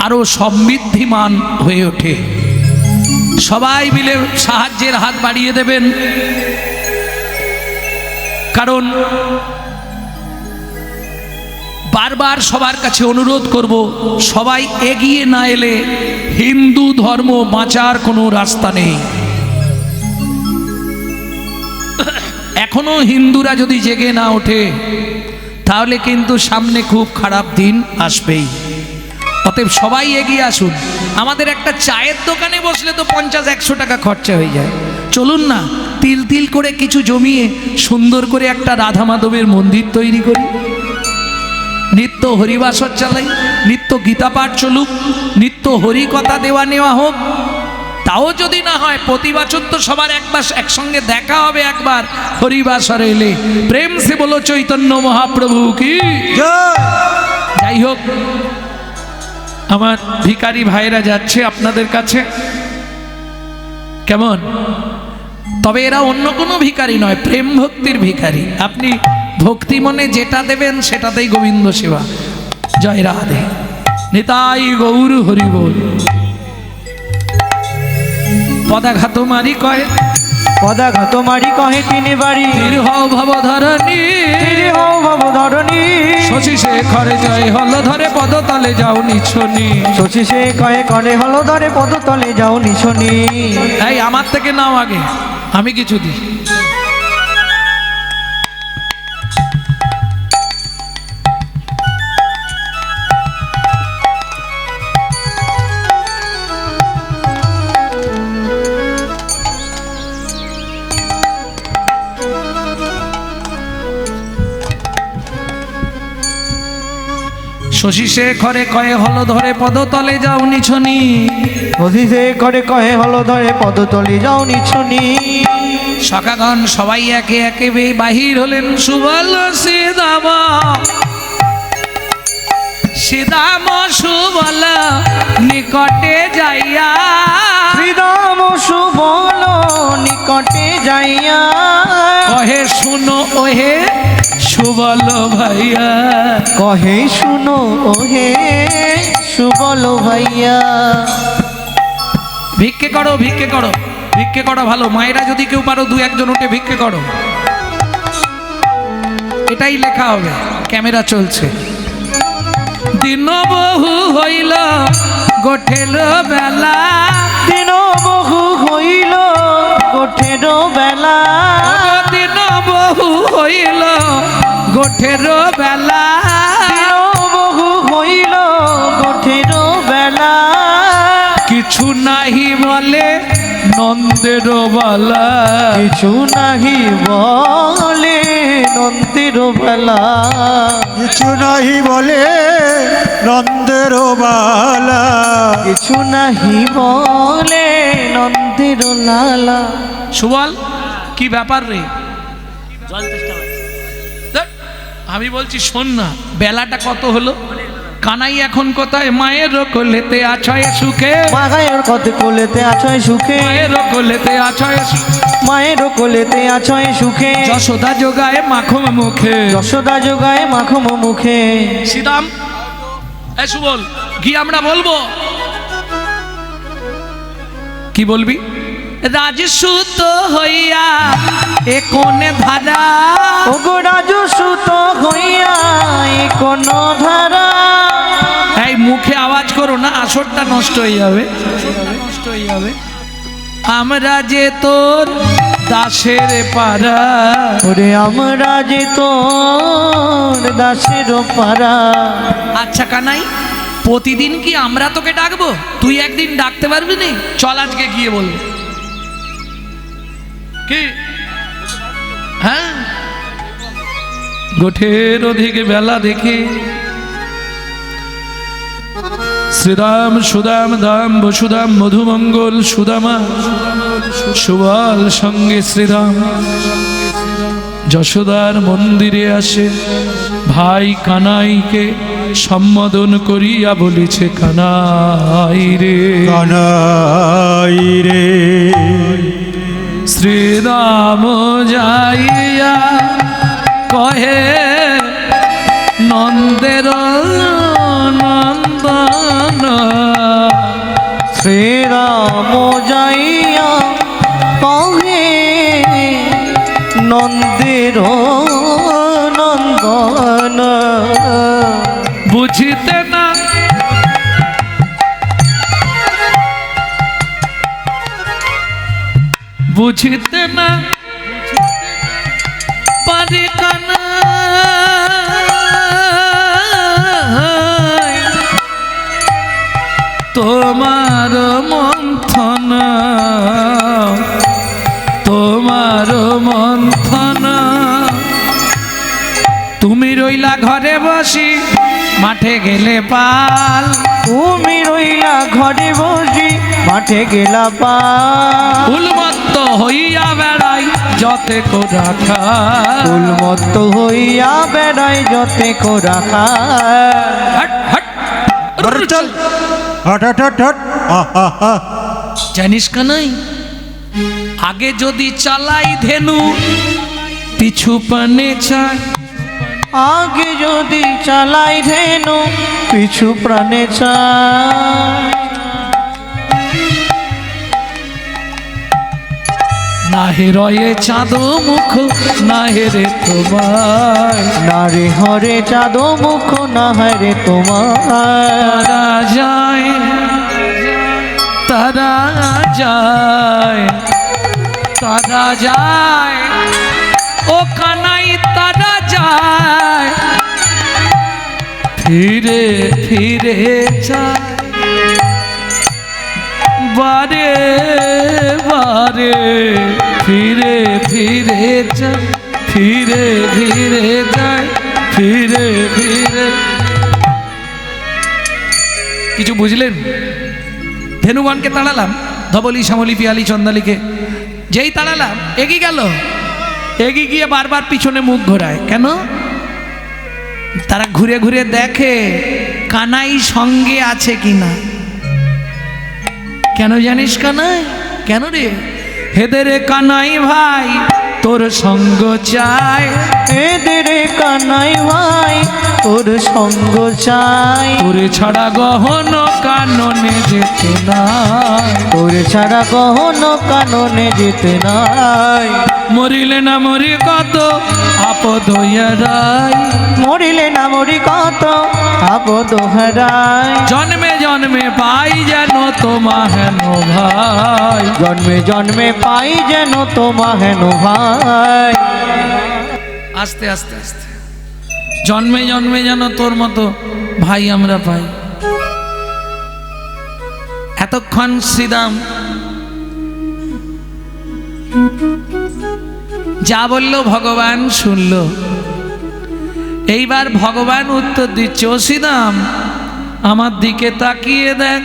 Speaker 1: আরো সমৃদ্ধিমান হয়ে ওঠে। সবাই মিলে সাহায্যের হাত বাড়িয়ে দেবেন, কারণ বারবার সবার কাছে অনুরোধ করব, সবাই এগিয়ে না এলে হিন্দু ধর্ম বাঁচার কোনো রাস্তা নেই। এখনো হিন্দুরা যদি জেগে না ওঠে তাহলে কিন্তু সামনে খুব খারাপ দিন আসবেই। অতএব সবাই এগিয়ে আসুন। আমাদের একটা চায়ের দোকানে বসলে তো 50-100 টাকা খরচা হয়ে যায়। চলুন না তিল তিল করে কিছু জমিয়ে সুন্দর করে একটা রাধা মাধবের মন্দির তৈরি করি, নিত্য হরিবাসর চালাই, নিত্য গীতা পাঠ চলুক, নিত্য হরি কথা দেওয়া নেওয়া হোক। তাও যদি না হয় প্রতি বছর তো সবার একবার একসঙ্গে দেখা হবে, একবার হরিবাসরে এলে। প্রেম সে বলো চৈতন্য মহাপ্রভু কি
Speaker 3: জয়।
Speaker 1: যাই হোক, আমার ভিখারি ভাইরা যাচ্ছে আপনাদের কাছে, কেমন? তবে এরা অন্য কোনো ভিখারি নয়, প্রেম ভক্তির ভিখারি। আপনি ভক্তি মনে যেটা দেবেন সেটাতেই গোবিন্দ সেবা। জয় রাধে, নিতাই গৌর হরি বল। পদাঘাত মারি কয়,
Speaker 2: পদাঘাত মারি কহে তিনি বাড়ি,
Speaker 1: তীর হও ভবধরণী,
Speaker 2: তীর হও ভবধরণী।
Speaker 1: শশী শেখরে জয় হল ধরে পদতলে যাও নিছনি।
Speaker 2: শশী সে কয়ে করে হলো ধরে পদতলে যাও নিশনি।
Speaker 1: এই আমার থেকে নাও আগে, আমি কিছু দিই। শশী শেখরে কয়ে হল ধরে পদতলে যাও নিছনি।
Speaker 2: শশী সে করে কহে হলো ধরে পদতলে যাও নিছনি।
Speaker 1: সখাগণ সবাই একে একে বাহির হলেন। সুবল শ্রীদাম, শ্রীদাম সুবল নিকটে যাইয়া,
Speaker 2: শ্রীরাম সুবল নিকটে যাইয়া
Speaker 1: কহে শুনো ওহে সুবল ভাইয়া,
Speaker 2: কহে শুনো ওহে সুবল ভাইয়া।
Speaker 1: ভিক্ষে করো, ভিক্ষে করো, ভিক্ষে করো। ভালো মায়েরা যদি কেউ পারো দু একজন উঠে ভিক্ষে করো। এটাই লেখা হবে, ক্যামেরা চলছে। দিন বহু হইল গোঠেল বেলা,
Speaker 2: দিন বহু হইল গোঠের বেলা,
Speaker 1: দিন বহু হইল গোঠের বেলা,
Speaker 2: দিন বহু হইল গোঠের বেলা।
Speaker 1: কিছু নাহি বলে নন্দের বালা,
Speaker 2: কিছু নাহি বলে নন্দের বেলা,
Speaker 3: কিছু নাহি বলে নন্দের বালা,
Speaker 2: কিছু নাহি বলে নন্দের লালা।
Speaker 1: সুবল কি ব্যাপার রে? ধ্যাৎ, আমি বলছি শোন না, বেলাটা কত হলো? কানাই এখন কোথায়? মায়ের কোলেতে আছয় সুখে,
Speaker 2: মায়ের কত কোলেতে আছয় সুখে,
Speaker 1: মায়ের কোলেতে আছয় সুখে,
Speaker 2: মায়ের কোলেতে আছয় সুখে।
Speaker 1: যশোদা যোগায় মাখম মুখে,
Speaker 2: যশোদা যোগায় মাখম মুখে।
Speaker 1: শ্রীরাম এ সুবল কি আমরা বলবো? কি বলবি? রাজসূত হইয়া এ কোনে ধারা,
Speaker 2: ওগো রাজু সুত হইয়া এ কোন ধারা।
Speaker 1: এই মুখে আওয়াজ করো না, আসরটা নষ্ট হয়ে যাবে, নষ্ট হয়ে যাবে। আমরা যে তোর দাসের পাড়া,
Speaker 2: ওরে আমরা যে তোর দাসের পাড়া।
Speaker 1: আচ্ছা কানাই, প্রতিদিন কি আমরা তোকে ডাকবো? তুই একদিন ডাকতে পারবি না? চল আজকে গিয়ে বলবো। কি হ্যাঁ, গোঠের ওদিকে বেলা দেখে শ্রীরাম সুদাম দাম বসুদাম মধুমঙ্গল সুদামা সুবল সঙ্গে শ্রীরাম যশোদার মন্দিরে আসে। ভাই কানাইকে সম্বোধন করিয়া বলেছে, কানাই রে,
Speaker 3: কানাই রে।
Speaker 1: শ্রীরাম যাইয়া কহে নন্দের নন্দন,
Speaker 2: শ্রীরাম যাইয়া কহে নন্দের নন্দন।
Speaker 1: বুঝিতে না বুঝিতে না পারে কানা, তোমার মন্থন, তোমার মন্থন। তুমি রইলা ঘরে বসি, মাঠে গেলে পাল,
Speaker 2: তুমি রইলা ঘরে বসি, মাঠে গেলা পাল।
Speaker 1: উন্মত্ত হইয়া বেড়াই যতে কো রাখা,
Speaker 2: উন্মত্ত হইয়া বেড়াই যতে কো রাখা।
Speaker 1: হট হট
Speaker 3: চল হট হট হট হট।
Speaker 1: জানিস কানাই, আগে যদি চালাই ধেনু পিছু পানে চায়,
Speaker 2: আগে যদি চালাই ধেনু পিছু প্রাণে চায়,
Speaker 1: না হে রয়ে চাঁদ মুখ না হে রে তোমায়,
Speaker 2: না রে হরে চাঁদ মুখ না হরে তোমার।
Speaker 1: তারা যায় তারা যায় তারা যায় ও কানাই তারা যায়, ফিরে ফিরে যায় বারে বারে, ফিরে ফিরে যায় ফিরে ফিরে যায় ফিরে ফিরে। কিছু বুঝলেন? ধেনুগণকে তাড়ালাম, ধবলি শ্যামলি পিয়ালি চন্দালিকে যেই তাড়ালাম এগিয়ে গেল, এগিয়ে গিয়ে বারবার পিছনে মুখ ঘোরায়। কেন? তারা ঘুরে ঘুরে দেখে কানাই সঙ্গে আছে কিনা। কেন জানিস কানাই? কেন রে? হেদে রে কানাই ভাই তোর সঙ্গ চাই,
Speaker 2: এদের কানাই ভাই তোর সঙ্গ চাই,
Speaker 1: তোরে ছাড়া গহন কাননে যেতে নাই,
Speaker 2: তোর ছাড়া কখনো কাননে যেতে নাই।
Speaker 1: মরিলে না মরি কত আপদ রাই,
Speaker 2: মরিলে না মরি কত আপদ হারাই,
Speaker 1: জন্মে জন্মে পাই যেন তোমা হেন ভাই,
Speaker 2: জন্মে জন্মে পাই যেন তোমা হেন ভাই।
Speaker 1: আস্তে আস্তে আস্তে জন্মে জন্মে যেন তোর মতো ভাই আমরা পাই। এতক্ষণ শ্রীরাম যা বলল ভগবান শুনল। এইবার ভগবান উত্তর দিচ্ছে, ও শ্রীরাম আমার দিকে তাকিয়ে দেখ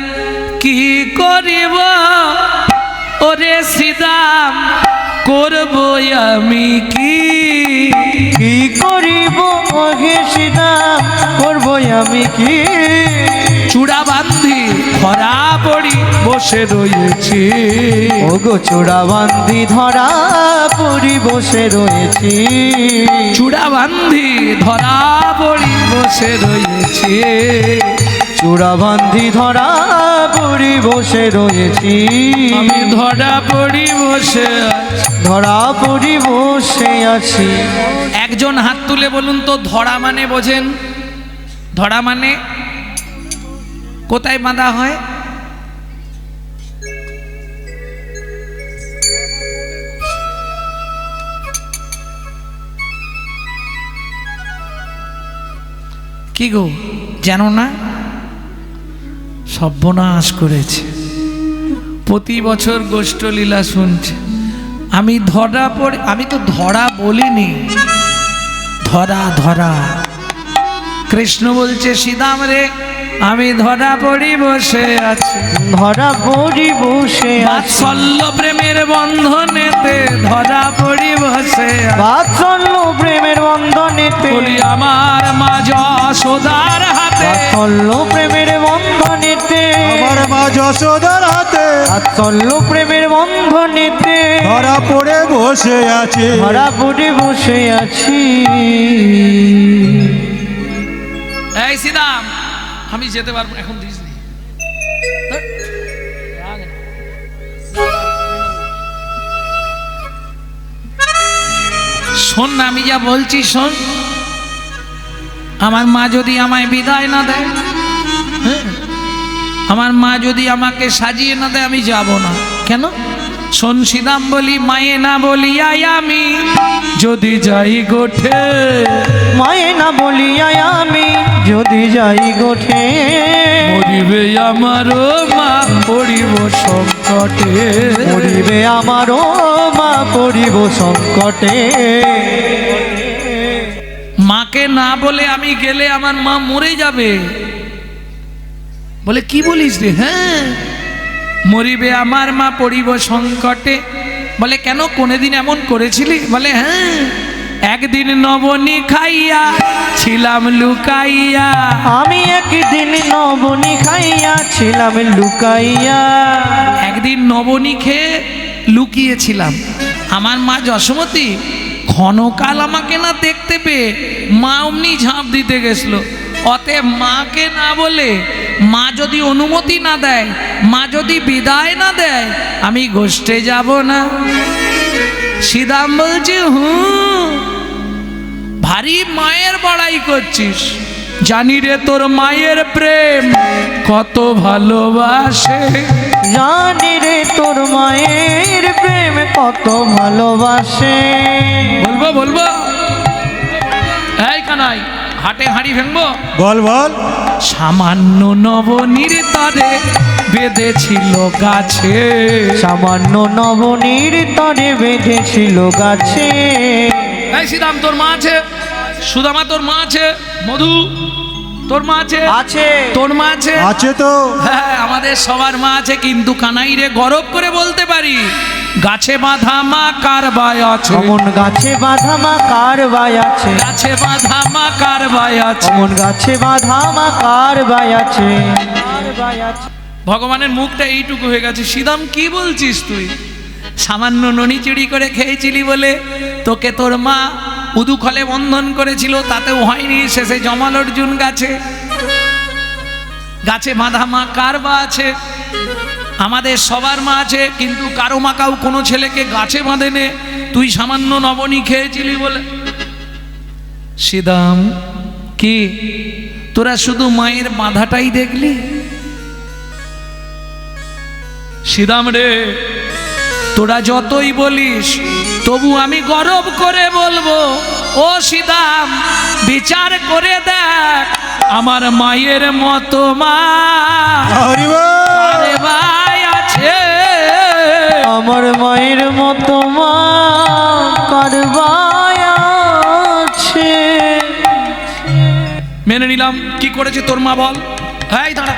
Speaker 1: কি করিব ওরে শ্রীরাম করব আমি কি,
Speaker 2: কি করিব ওহে সীতাম করব আমি কি,
Speaker 1: চূড়া বান্ধি খরা পড়ি বসে রয়েছি,
Speaker 2: ওগো চূড়া বান্ধি ধরা পড়ি বসে রয়েছি,
Speaker 1: চূড়া বান্ধি ধরা পড়ি বসে রয়েছি,
Speaker 2: চূড়া বান্ধি ধরা পড়ি বসে রয়েছি,
Speaker 1: আমি ধরা পড়ি বসে আছি।
Speaker 2: ধরা পড়ি বসে আছি।
Speaker 1: একজন হাত তুলে বলুন তো ধরা মানে বোঝেন? ধরা মানে কোথায় বাঁধা হয়? কি গো জানো না? সর্বনাশ করেছে, প্রতি বছর গোষ্ঠলীলা শুনছে। আমি ধরা পড়ে, আমি তো ধরা বলিনি, ধরা ধরা। কৃষ্ণ বলছে সীতাম রে আমি ধরা পড়ি বসে আছি,
Speaker 2: ধরা পড়ি বসে আছি,
Speaker 1: বাৎসল্য প্রেমের বন্ধনেতে ধরা পড়ি বসে আছি।
Speaker 2: বাৎসল্য প্রেমের বন্ধনেতে,
Speaker 1: বলি আমার মা যশোদার হাতে,
Speaker 2: বাৎসল্য প্রেমের বন্ধনেতে,
Speaker 3: আমার মা যশোদার হাতে
Speaker 2: বাৎসল্য প্রেমের বন্ধনেতে
Speaker 3: ধরা পড়ে বসে আছে,
Speaker 2: ধরা পড়ে বসে আছি।
Speaker 1: এই সীতাম আমি যেতে পারবো না, এখন দিস নি। শোন না, আমি যা বলছি শোন। আমার মা যদি আমায় বিদায় না দেয়, হ্যাঁ, আমার মা যদি আমাকে সাজিয়ে না দেয়, আমি যাব না। কেন? শোন সীতাম বলি, মায়ে না বলিয়াই আমি যদি যাই গোঠে,
Speaker 2: মায়ে না বলিয়া আমি যদি যাই গোঠে,
Speaker 1: মরিবে আমারও মা পড়িব সংকটে,
Speaker 2: মরিবে আমারও মা পড়িব সংকটে।
Speaker 1: মাকে না বলে আমি গেলে আমার মা মরে যাবে। বলে কি বলিস রে? হ্যাঁ, মরিবে আমার মা পড়িব সংকটে। বলে কেন, কোনদিন এমন করেছিলি? বলে হ্যাঁ, একদিন নবনী খাইয়া ছিলাম লুকাইয়া,
Speaker 2: আমি একদিন নবনী খাইয়া ছিলাম লুকাইয়া,
Speaker 1: একদিন নবনী খেয়ে লুকিয়েছিলাম। আমার মা যশোমতী ক্ষণকাল আমাকে না দেখতে পেয়ে মা অমনি ঝাঁপ দিতে গেছিল। অতএব মাকে না বলে, মা যদি অনুমতি না দেয়, মা যদি বিদায় না দেয়, আমি গোষ্ঠে যাব না। শ্রীদাম বলছে, ভারী মায়ের বড়াই করছিস। জানি রে তোর মায়ের প্রেম কত ভালোবাসে,
Speaker 2: জানি রে তোর মায়ের প্রেম কত ভালোবাসে।
Speaker 1: বলবো বলবো, এই কানাই হাটে হাঁড়ি ভেঙবো।
Speaker 3: বল বল।
Speaker 1: সামান্য নবনীর তরে বেঁধেছিল গাছে,
Speaker 2: সামান্য নবনীর তরে বেঁধেছিল গাছে।
Speaker 1: এই শ্রীরাম তোর মা আছে, সুদামা তোর মা আছে, মধু তোর মা আছে,
Speaker 2: আছে
Speaker 1: তোর মা আছে,
Speaker 3: আছে তো।
Speaker 1: হ্যাঁ আমাদের সবার মা আছে, কিন্তু কানাই রে গরব করে বলতে পারি, গাছে বাঁধা মা কার বাই আছে,
Speaker 2: অমন গাছে বাঁধা মা কার বাই আছে,
Speaker 1: গাছে বাঁধা মা কার বাই আছে।
Speaker 2: অমন গাছে বাঁধা মা কার বাই আছে।
Speaker 1: ভগবানের মুখটা এইটুকু হয়ে গেছে। শ্রীদাম কি বলছিস তুই? সামান্য ননি চুরি করে খেয়েছিলি বলে তোকে তোর মা উদুখলে বন্ধন করেছিল, তাতেও হয়নি, শেষে জমাল অর্জুন গাছে। গাছে বাঁধা মা কার বা আছে? আমাদের সবার মা আছে, কিন্তু কারো মা কাউ কোনো ছেলেকে গাছে বাঁধে নে, তুই সামান্য নবনী খেয়েছিলি বলে। শ্রীদাম কি তোরা শুধু মায়ের বাঁধাটাই দেখলি? শ্রীদাম রে, তোরা যতই বলিস তবু আমি গর্ব করে বলবো, ও শ্রীদাম বিচার করে দেখ, আমার মায়ের মতো মা
Speaker 3: হরি বল।
Speaker 1: আরে ভাই আছে।
Speaker 2: আমার মায়ের মতো মা কার বাই আছে।
Speaker 1: মেনে নিলাম, কি করেছে তোর মা বল। এই দাঁড়া,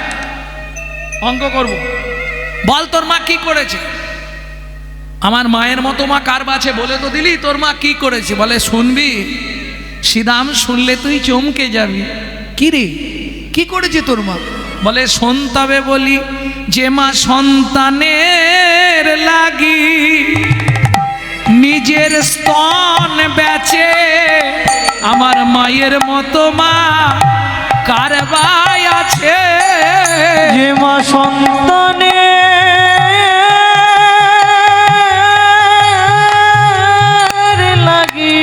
Speaker 1: অঙ্ক করব, বল তোর মা কি করেছে। আমার মায়ের মতো মা কার বাছে বলে তো দিলি, তোর মা কি করেছে বলে শুনবি। শ্রীদাম শুনলে তুই চমকে যাবি। কি রে, কি করেছে তোর মা? বলে শোন তবে বলি, যে মা সন্তানের লাগি নিজের স্তন বেচে, আমার মায়ের মতো মা কার বাই আছে।
Speaker 2: যে মা সন্তানের লাগি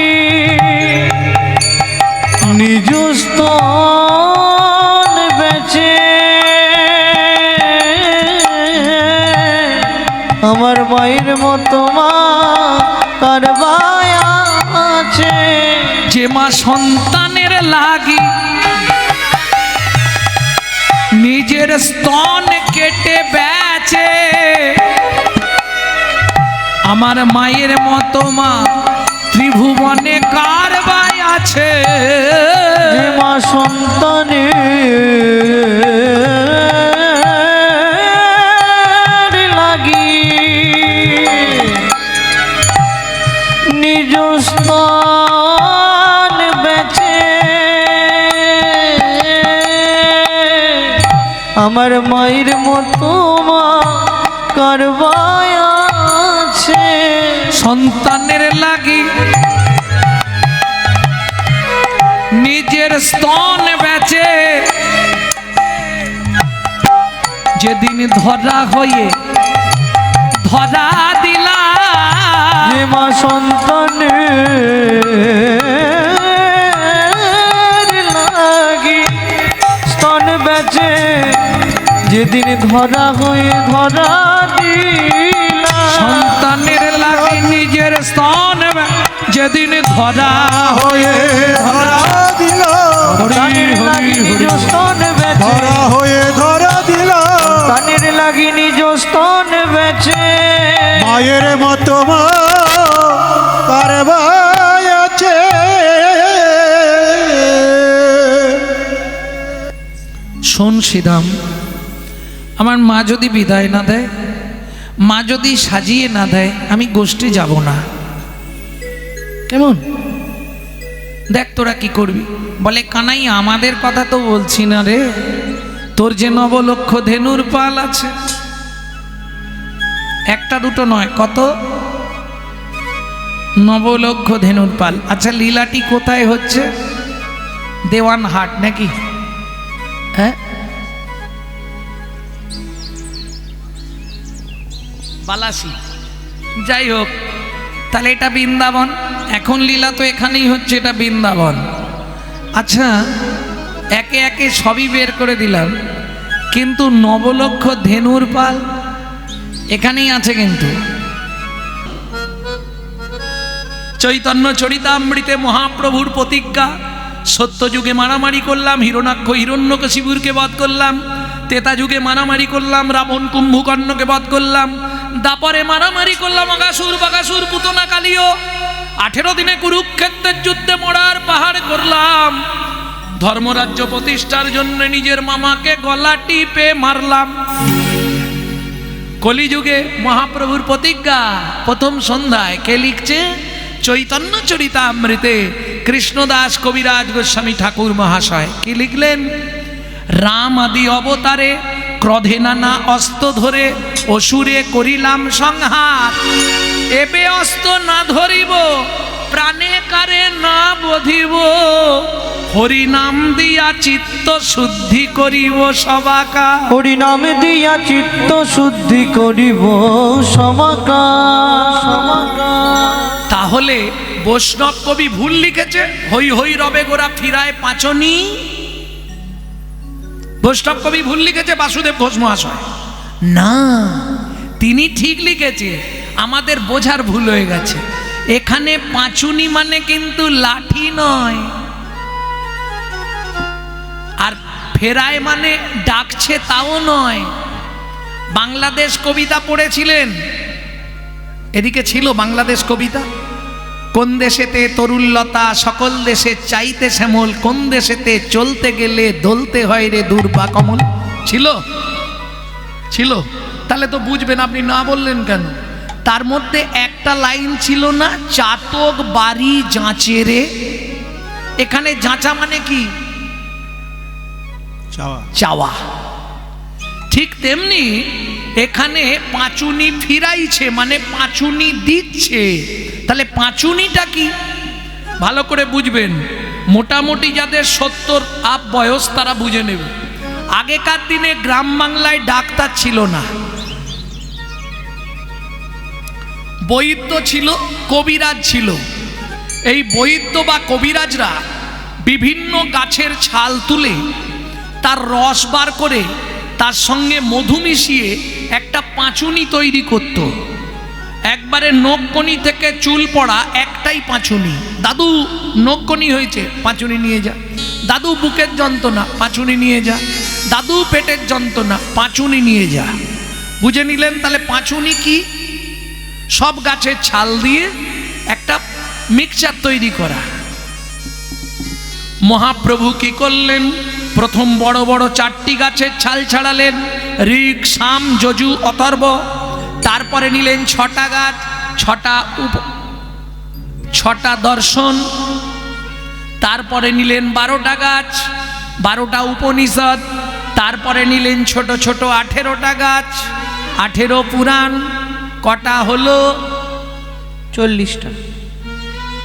Speaker 2: নিজ স্তন বেচে, আমার মায়ের মতো মা কার বাই আছে।
Speaker 1: যে মা সন্তানের লাগি নিজের স্তন কেটে বেচে, আমার মায়ের মতো মা ত্রিভুবনে কার বাই আছে।
Speaker 2: যে মা সন্তানের লাগি নিজ স্তন বেচে, আমার মায়ের মতো মা কার বাই আছে।
Speaker 1: সন্তানের লাগি নিজের স্তন বেচে, যেদিন ধরা হয়ে ধরা দিলা,
Speaker 2: যে মা সন্তানের লাগি স্তন বেচে, যেদিন ধরা হয়ে ধরা দিলা,
Speaker 1: সন্তানের লাগি নিজের স্তন যেদিন ধরা
Speaker 3: হয়ে ধরা দিল,
Speaker 2: সন্তানের লাগি নিজ স্তন বেচে,
Speaker 3: ধরা হয়ে ধরা দিল,
Speaker 2: সন্তানের লাগি নিজ স্তন বেচে,
Speaker 3: মায়ের মতো মা কার বাই আছে।
Speaker 1: শোন শ্রীদাম, আমার মা যদি বিদায় না দেয়, মা যদি সাজিয়ে না দেয়, আমি গোষ্ঠী যাব না। কেমন দেখ তোরা কি করবি। বলে কানাই আমাদের কথা তো বলছি না রে, তোর যে নবলক্ষ ধেনুর পাল আছে, একটা দুটো নয়, কত? নবলক্ষ ধেনুর পাল। আচ্ছা, লীলাটি কোথায় হচ্ছে? দেওয়ানহাট নাকি? হ্যাঁ, বালাসি, যাই হোক, তাহলে এটা বৃন্দাবন। এখন লীলা তো এখানেই হচ্ছে, এটা বৃন্দাবন। আচ্ছা, একে একে সবই বের করে দিলাম, কিন্তু নবলক্ষ ধেনুর পাল এখানেই আছে। কিন্তু চৈতন্য চরিতামৃতে মহাপ্রভুর প্রতিজ্ঞা, সত্যযুগে মারামারি করলাম, হিরণাক্ষ হিরণ্যকশিপুরকে বধ করলাম, তেতা যুগে মারামারি করলাম, রাবণ কুম্ভকর্ণকে বধ করলাম, দাপরে মারামারি করলাম অগাসুর বাগাসুর পুতনা কালিও, 18 দিনে কুরুক্ষেত্রের যুদ্ধে মরার পাহাড় করলাম, ধর্মরাজ্য প্রতিষ্ঠার জন্য নিজের মামাকে গলা টিপে মারলাম। কলিযুগে মহাপ্রভুর প্রতিজ্ঞা প্রথম সন্ধ্যায় কে লিখছে? চৈতন্য চরিতামৃতে কৃষ্ণদাস কবিরাজ গোস্বামী ঠাকুর মহাশয় কি লিখলেন? রাম আদি অবতারে ক্রোধে নানা অস্ত্র ধরে অসুরে করিলাম সংহার, এবে অস্ত্র না ধরিব প্রাণে কারে না বধিব, হরিনাম দিয়া চিত্ত শুদ্ধি করিব সবাকা।
Speaker 2: হরিনাম দিয়া চিত্ত শুদ্ধি করিব সবাকা।
Speaker 1: তাহলে বৈষ্ণব কবি ভুল লিখেছে, হই হই রবে গোরা ফিরায় পাচনি। বৈষ্ণব কবি ভুল লিখেছে বাসুদেব ঘোষ মহাশয়, না, তিনি ঠিক লিখেছে, আমাদের বোঝার ভুল হয়ে গেছে। এখানে পাঁচুনি মানে কিন্তু লাঠি নয়, আর ফেরায় মানে ডাকছে তাও নয়। বাংলাদেশ কবিতা পড়েছিলেন, এদিকে ছিল বাংলাদেশ কবিতা, কোন দেশেতে তরুল্লতা সকল দেশে চাইতে শ্যামল, কোন দেশেতে চলতে গেলে দলতে হয় রে দুর্বা কমল। ছিল ছিল, তাহলে তো বুঝবেন, আপনি না বললেন কেন? তার মধ্যে একটা লাইন ছিল না, চাতক বাড়ি যাঁচে রে। এখানে যাঁচা মানে কি? চাওয়া। ঠিক তেমনি এখানে পাঁচুনি ফিরাইছে মানে পাঁচুনি দিচ্ছে। তাহলে পাঁচুনিটা কি ভালো করে বুঝবেন। মোটামুটি যাদের 70 আপ বয়স তারা বুঝে নেবে। আগেকার দিনে গ্রাম বাংলায় ডাক্তার ছিল না, বৈদ্য ছিল, কবিরাজ ছিল। এই বৈদ্য বা কবিরাজরা বিভিন্ন গাছের ছাল তুলে তার রস বার করে তার সঙ্গে মধু মিশিয়ে একটা পাঁচুনি তৈরি করত। একবারে নখকনি থেকে চুল পড়া একটাই পাঁচুনি। দাদু নখকনি হয়েছে, পাঁচুনি নিয়ে যা। দাদু বুকের যন্ত্রণা, পাঁচুনি নিয়ে যা। দাদু পেটের যন্ত্রণা, পাঁচুনি নিয়ে যা। বুঝে নিলেন? তাহলে পাঁচুনি কি? সব গাছের ছাল দিয়ে একটা মিক্সচার তৈরি করা। মহাপ্রভু কি করলেন? প্রথম বড় বড় 4টি গাছের ছাল ছাড়ালেন, ঋক, সাম, যজু, অথর্ব। তারপরে নিলেন 6টা গাছ, 6টা দর্শন। তারপরে নিলেন 12টা গাছ, 12টা উপনিষদ। তারপরে নিলেন ছোট ছোট 18টা গাছ, 18 পুরাণ। কটা হলো?
Speaker 2: 40টা।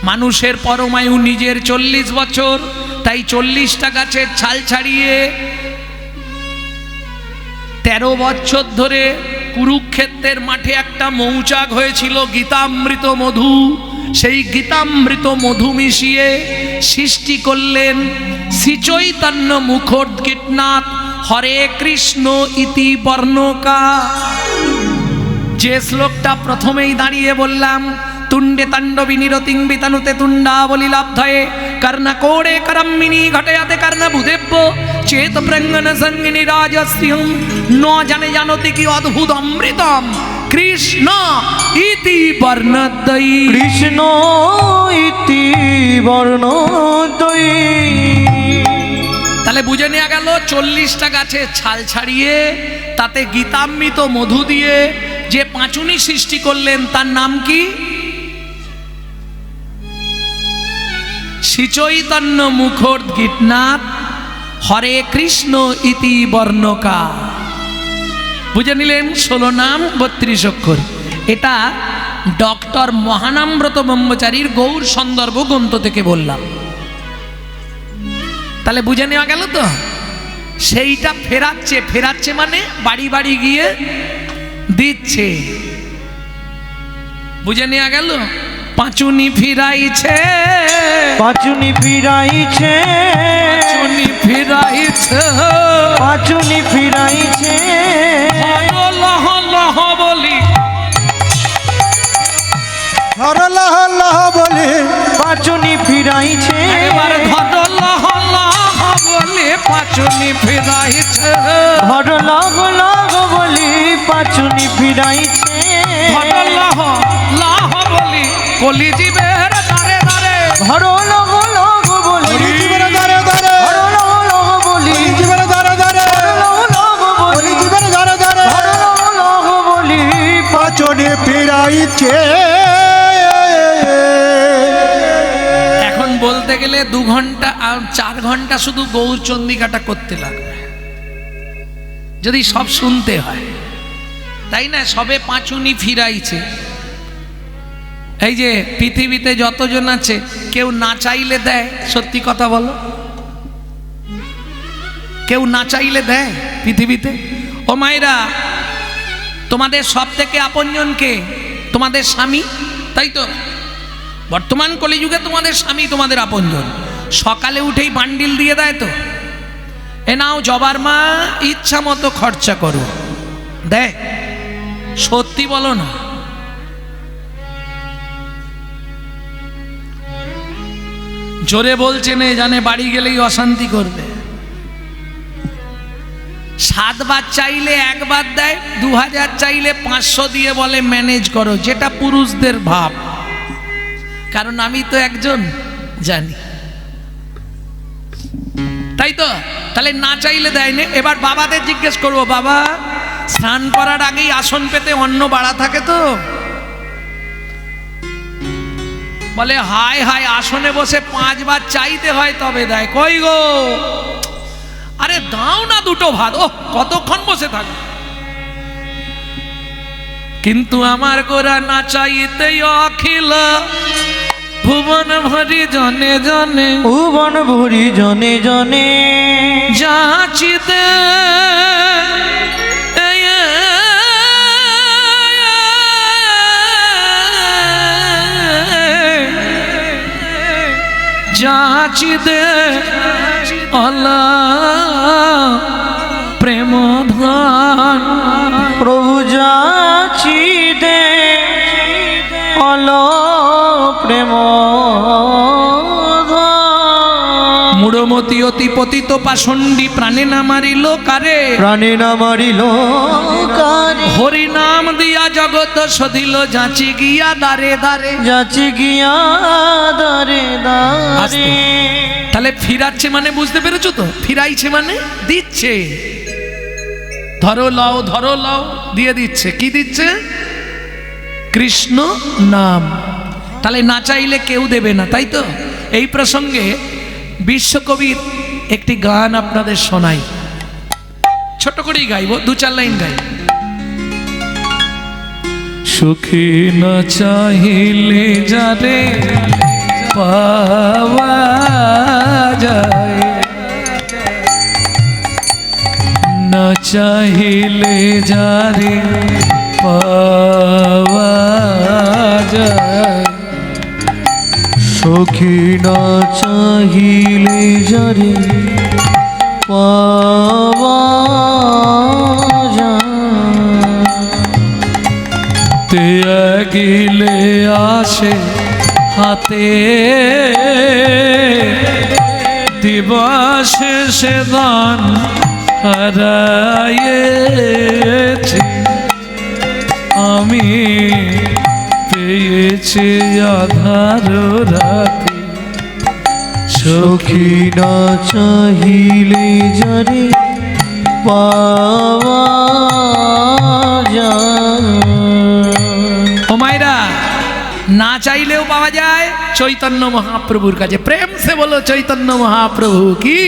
Speaker 1: মানুষের পরমায়ু নিজের 40 বছর, তাই 40টা গাছের ছাল ছাড়িয়ে 13 বছর ধরে কুরুক্ষেত্রের মাঠে একটা মৌচাক হয়েছিল গীতামৃত মধু। সেই গীতামৃত মধু মিশিয়ে সৃষ্টি করলেন শ্রী চৈতন্য মুখোদ্গীতনাথ হরে কৃষ্ণ ইতি বর্ণকা। যে শ্লোকটা প্রথমেই দাঁড়িয়ে বললাম, তুণ্ডে তাণ্ডবী নিরতিং বিতানুতে তুণ্ডাবলী লাব্ধয়ে কর্ণকোড়ে করম্মিনী ঘটয়াতে কর্ণভূদেব্য চেত প্রাঙ্গন সঙ্গিনী রাজস্রিয়ং ন জানে জানতি কি অদ্ভুত অমৃতম কৃষ্ণ ইতি বর্ণদ্বয়ী।
Speaker 2: কৃষ্ণ ইতি বর্ণদ্বয়ী।
Speaker 1: তাহলে বুঝে নেওয়া গেল 40টা গাছে ছাল ছাড়িয়ে তাতে গীতামৃত মধু দিয়ে যে পাঁচুনি সৃষ্টি করলেন তার নাম কি? শ্রী চৈতন্য মুখোদ্গীতনাথ হরে কৃষ্ণ ইতি বর্ণকা। বুঝে নিলেন? 16 নাম 32 অক্ষর। এটা ডক্টর মহানামব্রত ব্রহ্মচারীর গৌর সন্দর্ভ গ্রন্থ থেকে বললাম। তাহলে বুঝে নেওয়া গেল তো? সেইটা ফেরাচ্ছে মানে বাড়ি বাড়ি গিয়ে দিচ্ছে। বুঝে নেওয়া গেল? পাঁচুনি ফিরাইছে,
Speaker 2: পাঁচুনি ফিরাইছে,
Speaker 1: পাঁচুনি ফিরাইছে,
Speaker 2: পাঁচুনি ফিরাইছে,
Speaker 1: লহ লহ বলি,
Speaker 3: হর লহ লহ বলি
Speaker 2: পাঁচুনি ফিরাইছে,
Speaker 1: এবার ধর লহ লহ বলি পাঁচুনি ফিরাইছে,
Speaker 2: ধর লগ লগ বলি পাঁচুনি ফিরাইছে,
Speaker 1: ধর লহ লহ বলি কলি জীবের দারে দারে,
Speaker 2: ধর লগ লগ বলি
Speaker 3: জীবন দারে দারে,
Speaker 2: ধর লগ লগ বলি
Speaker 3: জীবন দারে দারে,
Speaker 2: লগ লগ বলি
Speaker 3: জীবন দারে দারে,
Speaker 2: ধর লগ লগ বলি
Speaker 3: পাঁচনে ফিরাইছে।
Speaker 1: এখন বলতে গেলে 2 ঘন্টা আর 4 ঘন্টা শুধু গৌরচন্দিকাটা করতে লাগবে যদি সব শুনতে হয়, তাই না? সবে পাঁচুনি ফিরাইছে। এই যে পৃথিবীতে যতজন আছে কেউ না চাইলে দেয়? সত্যি কথা বলো, কেউ না চাইলে দেয় পৃথিবীতে? ও মায়েরা, তোমাদের সব থেকে আপনজন কে? তোমাদের স্বামী, তাই তো? বর্তমান কলিযুগে তোমাদের স্বামী তোমাদের আপনজন। সকালে উঠেই বান্ডিল দিয়ে দেয় তো, এ নাও জবার মা, ইচ্ছা মতো খরচা করো, দেয়? সত্যি বলো না। জোরে বলছে না, জানে বাড়ি গেলেই অশান্তি করবে। 7 বার চাইলে 1 বার দেয়, 2000 চাইলে 500 দিয়ে বলে ম্যানেজ করো, যেটা পুরুষদের ভাব। কারণ আমি তো একজন জানি, তাই তো? তাহলে না চাইলে দেয় না। এবার বাবাদের জিজ্ঞেস করবো, বাবা স্নান করার আগেই আসন পেতে অন্ন বাড়া থাকে তো? বলে হায় হায়, আসনে বসে 5 বার চাইতে হয় তবে দেয়। কই গো, আরে দাও না 2টো ভাত। ও কতক্ষণ বসে থাকবে? কিন্তু আমার গোরা না চাইতে অখিল ভুবন ভরি জনে জনে,
Speaker 2: ভুবন ভরি জনে জনে
Speaker 1: যাচিতে যাচিতে অলা প্রেম ধন,
Speaker 2: প্রভু যাচি দে অল প্রেম
Speaker 1: মূঢ়মতি অতি পতিত পাষণ্ডী প্রাণে না মারিল কারে,
Speaker 2: প্রাণে না মারিল কারে,
Speaker 1: হরি নাম দিয়া জগত সধিল যাচি গিয়া দারে দারে।
Speaker 2: যাচি গিয়া দারে
Speaker 1: আস্তে।
Speaker 2: দারে।
Speaker 1: তাহলে ফিরাচ্ছে মানে বুঝতে পেরেছো তো? ফিরাইছে মানে দিচ্ছে। ধরো লও দিয়ে দিচ্ছে। কি দিচ্ছে? কৃষ্ণ নাম। তাহলে না চাইলে কেউ দেবে না, তাই তো? এই প্রসঙ্গে বিশ্বকবির একটি গান আপনাদের শোনাই, ছোট করেই গাইব, 2-4 লাইন গাই। সুখী না চাহিলে যারে পাওয়া যায়, না চাহিলে যারে পাওয়া যায়,
Speaker 2: সখী না চাহিলে যারে পাওয়া
Speaker 1: তে গিলে আসে হাতে, দিবস সে দান হারায়েছি আমি, পেয়েছি আধার রাতে,
Speaker 2: সখী না চাহিলে যারে পাওয়া যায়।
Speaker 1: ও মায়েরা, না চাইলেও পাওয়া যায় চৈতন্য মহাপ্রভুর কাছে। প্রেম সে বলো চৈতন্য মহাপ্রভু কি।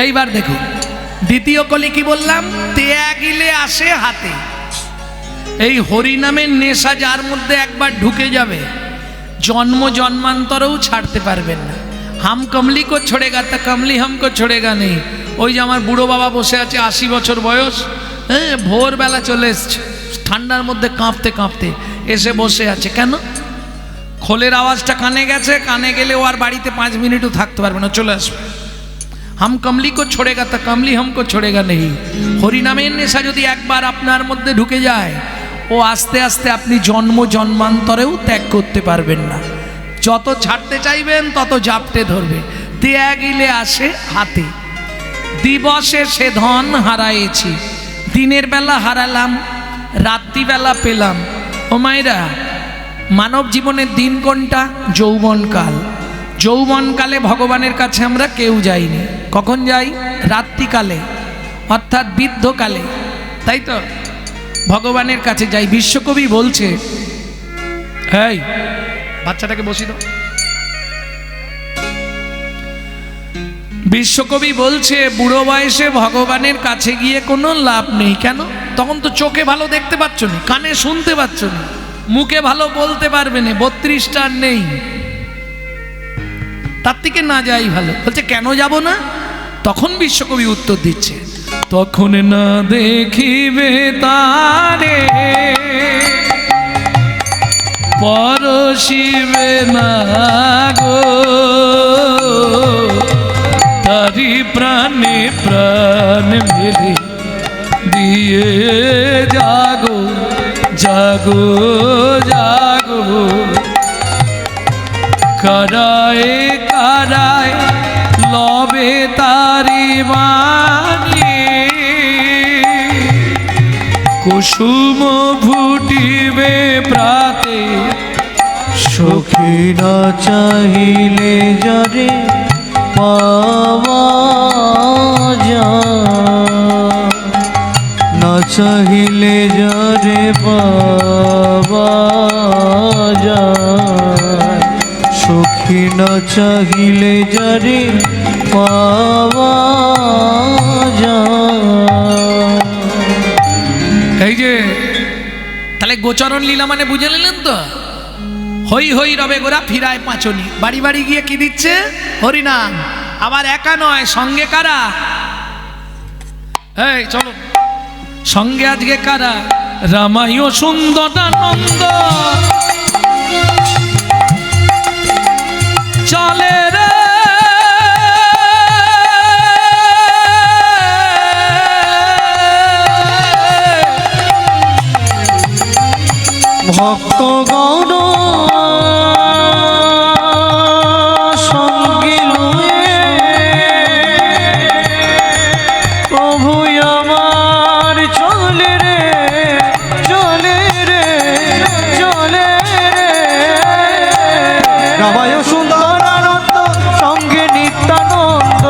Speaker 1: এইবার দেখুন, দ্বিতীয় কলি কি বললাম? ত্যাগিলে আসে হাতে। এই হরিনামের নেশা যার মধ্যে একবার ঢুকে যাবে, জন্ম জন্মান্তরেও ছাড়তে পারবেন না। হাম কমলি কো ছোড়েগা তা কমলি হামকো ছোড়েগা নেই। ওই যে আমার বুড়ো বাবা বসে আছে, 80 বছর বয়স, হ্যাঁ, ভোরবেলা চলে এসছে, ঠান্ডার মধ্যে কাঁপতে কাঁপতে এসে বসে আছে। কেন? খোলের আওয়াজটা কানে গেছে, কানে গেলে ও আর বাড়িতে 5 মিনিটও থাকতে পারবে না, চলে আসবে। হাম কমলি কো ছোড়েগা তা কমলি হামকো ছোড়েগা নেই। হরিনামের নেশা যদি একবার আপনার মধ্যে ঢুকে যায়, ও আস্তে আস্তে আপনি জন্ম জন্মান্তরেও ত্যাগ করতে পারবেন না। যত ছাড়তে চাইবেন তত জাপটে ধরবে। ত্যাগিলে আসে হাতে, দিবসে সে ধন হারাইছি। দিনের বেলা হারালাম, রাত্রিবেলা পেলাম। ও মায়েরা, মানব জীবনের দিন কোনটা? যৌবনকাল। যৌবনকালে ভগবানের কাছে আমরা কেউ যাইনি। কখন যাই? রাত্রিকালে, অর্থাৎ বৃদ্ধকালে, তাই তো ভগবানের কাছে যাই। বিশ্বকবি বলছে, এই বাচ্চাটাকে বসি দাও। বিশ্বকবি বলছে, বুড়ো বয়সে ভগবানের কাছে গিয়ে কোনো লাভ নেই। কেন? তখন তো চোখে ভালো দেখতে পাচ্ছ না, কানে শুনতে পাচ্ছ না, মুখে ভালো বলতে পারবে না, 32টা নেই, তার থেকে না যাই ভালো। বলছে কেন যাব না? তখন বিশ্বকবি উত্তর দিচ্ছে, তখন না দেখিবে তারে পরশিবে না গো, তারি প্রাণে প্রাণ মেরে দিয়ে জাগো জাগো জাগো। কারায় কারায় লবে তারি বাণী, কুসুম ফুটিবে প্রাতে।
Speaker 2: সখী না চাহিলে যারে পাওয়া যায়, না চাহিলে যারে পাওয়া যায়, সখী না চাহিলে যারে পাওয়া যায়।
Speaker 1: এই যে তাহলে গোচরণ লীলা মানে বুঝে নিলেন তো? হই হই রবে গোরা ফিরায় পাঁচনি। বাড়ি বাড়ি গিয়ে কি দিচ্ছে? হরিনাম। আবার একা নয়, সঙ্গে কারা? এই চলো সঙ্গে আজকে কারা? রামায়ণ সুন্দরানন্দ চলে রে,
Speaker 2: ভক্ত গৌর সঙ্গে লয়ে প্রভু আমার চলে রে, চলে রে, চলে রে। রামায়ণ সুন্দরানন্দ সঙ্গে নিত্যানন্দ,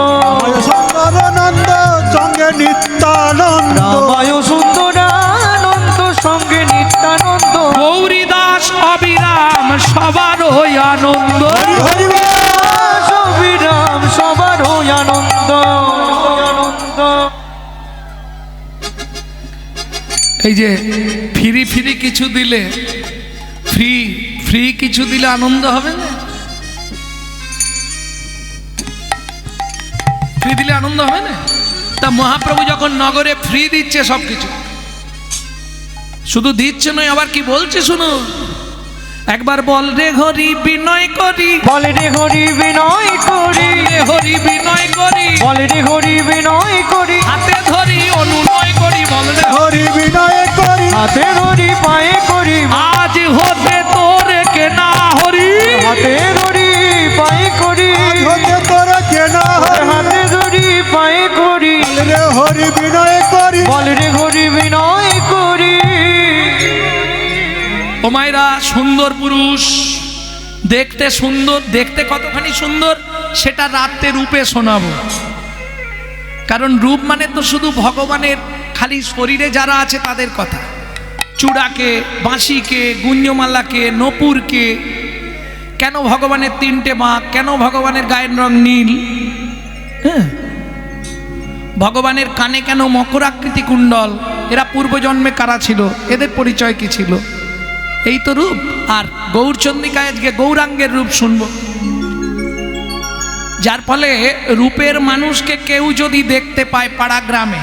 Speaker 3: সুন্দরানন্দ সঙ্গে নিত্যানন্দ,
Speaker 2: রামায়ণ সুন্দরানন্দ সঙ্গে নিত্যানন্দ।
Speaker 1: গৌরীদাস অবিরাম সবার হই আনন্দ।
Speaker 3: হরি বল।
Speaker 2: অবিরাম সবার হই আনন্দ, আনন্দ।
Speaker 1: এই যে ফ্রি ফ্রি কিছু দিলে, ফ্রি ফ্রি কিছু দিলে আনন্দ হবে না? ফ্রি দিলে আনন্দ হবে না? তা মহাপ্রভু যখন নগরে ফ্রি দিচ্ছে সবকিছু, শুধু দিচ্ছে নয়, আবার কি বলছে শুনো। একবার বল রে হরি বিনয় করি,
Speaker 2: বলে রে হরি বিনয় করি,
Speaker 1: রে হরি বিনয় করি,
Speaker 2: বলে রে হরি বিনয় করি,
Speaker 1: হাতে ধরি অনুনয় করি, বল রে
Speaker 3: হরি বিনয় করি,
Speaker 2: হাতে ধরি পায়ে করি,
Speaker 1: আজ হতে তোরে কেনা হরি,
Speaker 2: হাতে ধরি পায়ে করি,
Speaker 3: হতে তোরা কেনা হরি,
Speaker 2: হাতে ধরি পায়ে করি,
Speaker 3: রে হরি বিনয় করি,
Speaker 2: বলে রে হরি বিনয় করি।
Speaker 1: ও মায়েরা, সুন্দর পুরুষ, দেখতে সুন্দর, দেখতে কতখানি সুন্দর সেটা রাতে রূপে শোনাবো। কারণ রূপ মানে তো শুধু ভগবানের খালি শরীরে যারা আছে তাদের কথা। চূড়াকে, বাঁশিকে, গুঞ্জমালাকে, নপুরকে, কেন ভগবানের 3টে বাঁক, কেন ভগবানের গায়ের রং নীল? হ্যাঁ, ভগবানের কানে কেন মকরাকৃতি কুণ্ডল? এরা পূর্বজন্মে কারা ছিল? এদের পরিচয় কি ছিল? এই তো রূপ। আর গৌরচন্দ্রিকায় আজকে গৌরাঙ্গের রূপ শুনবো, যার ফলে রূপের মানুষকে কেউ যদি দেখতে পায় পাড়া গ্রামে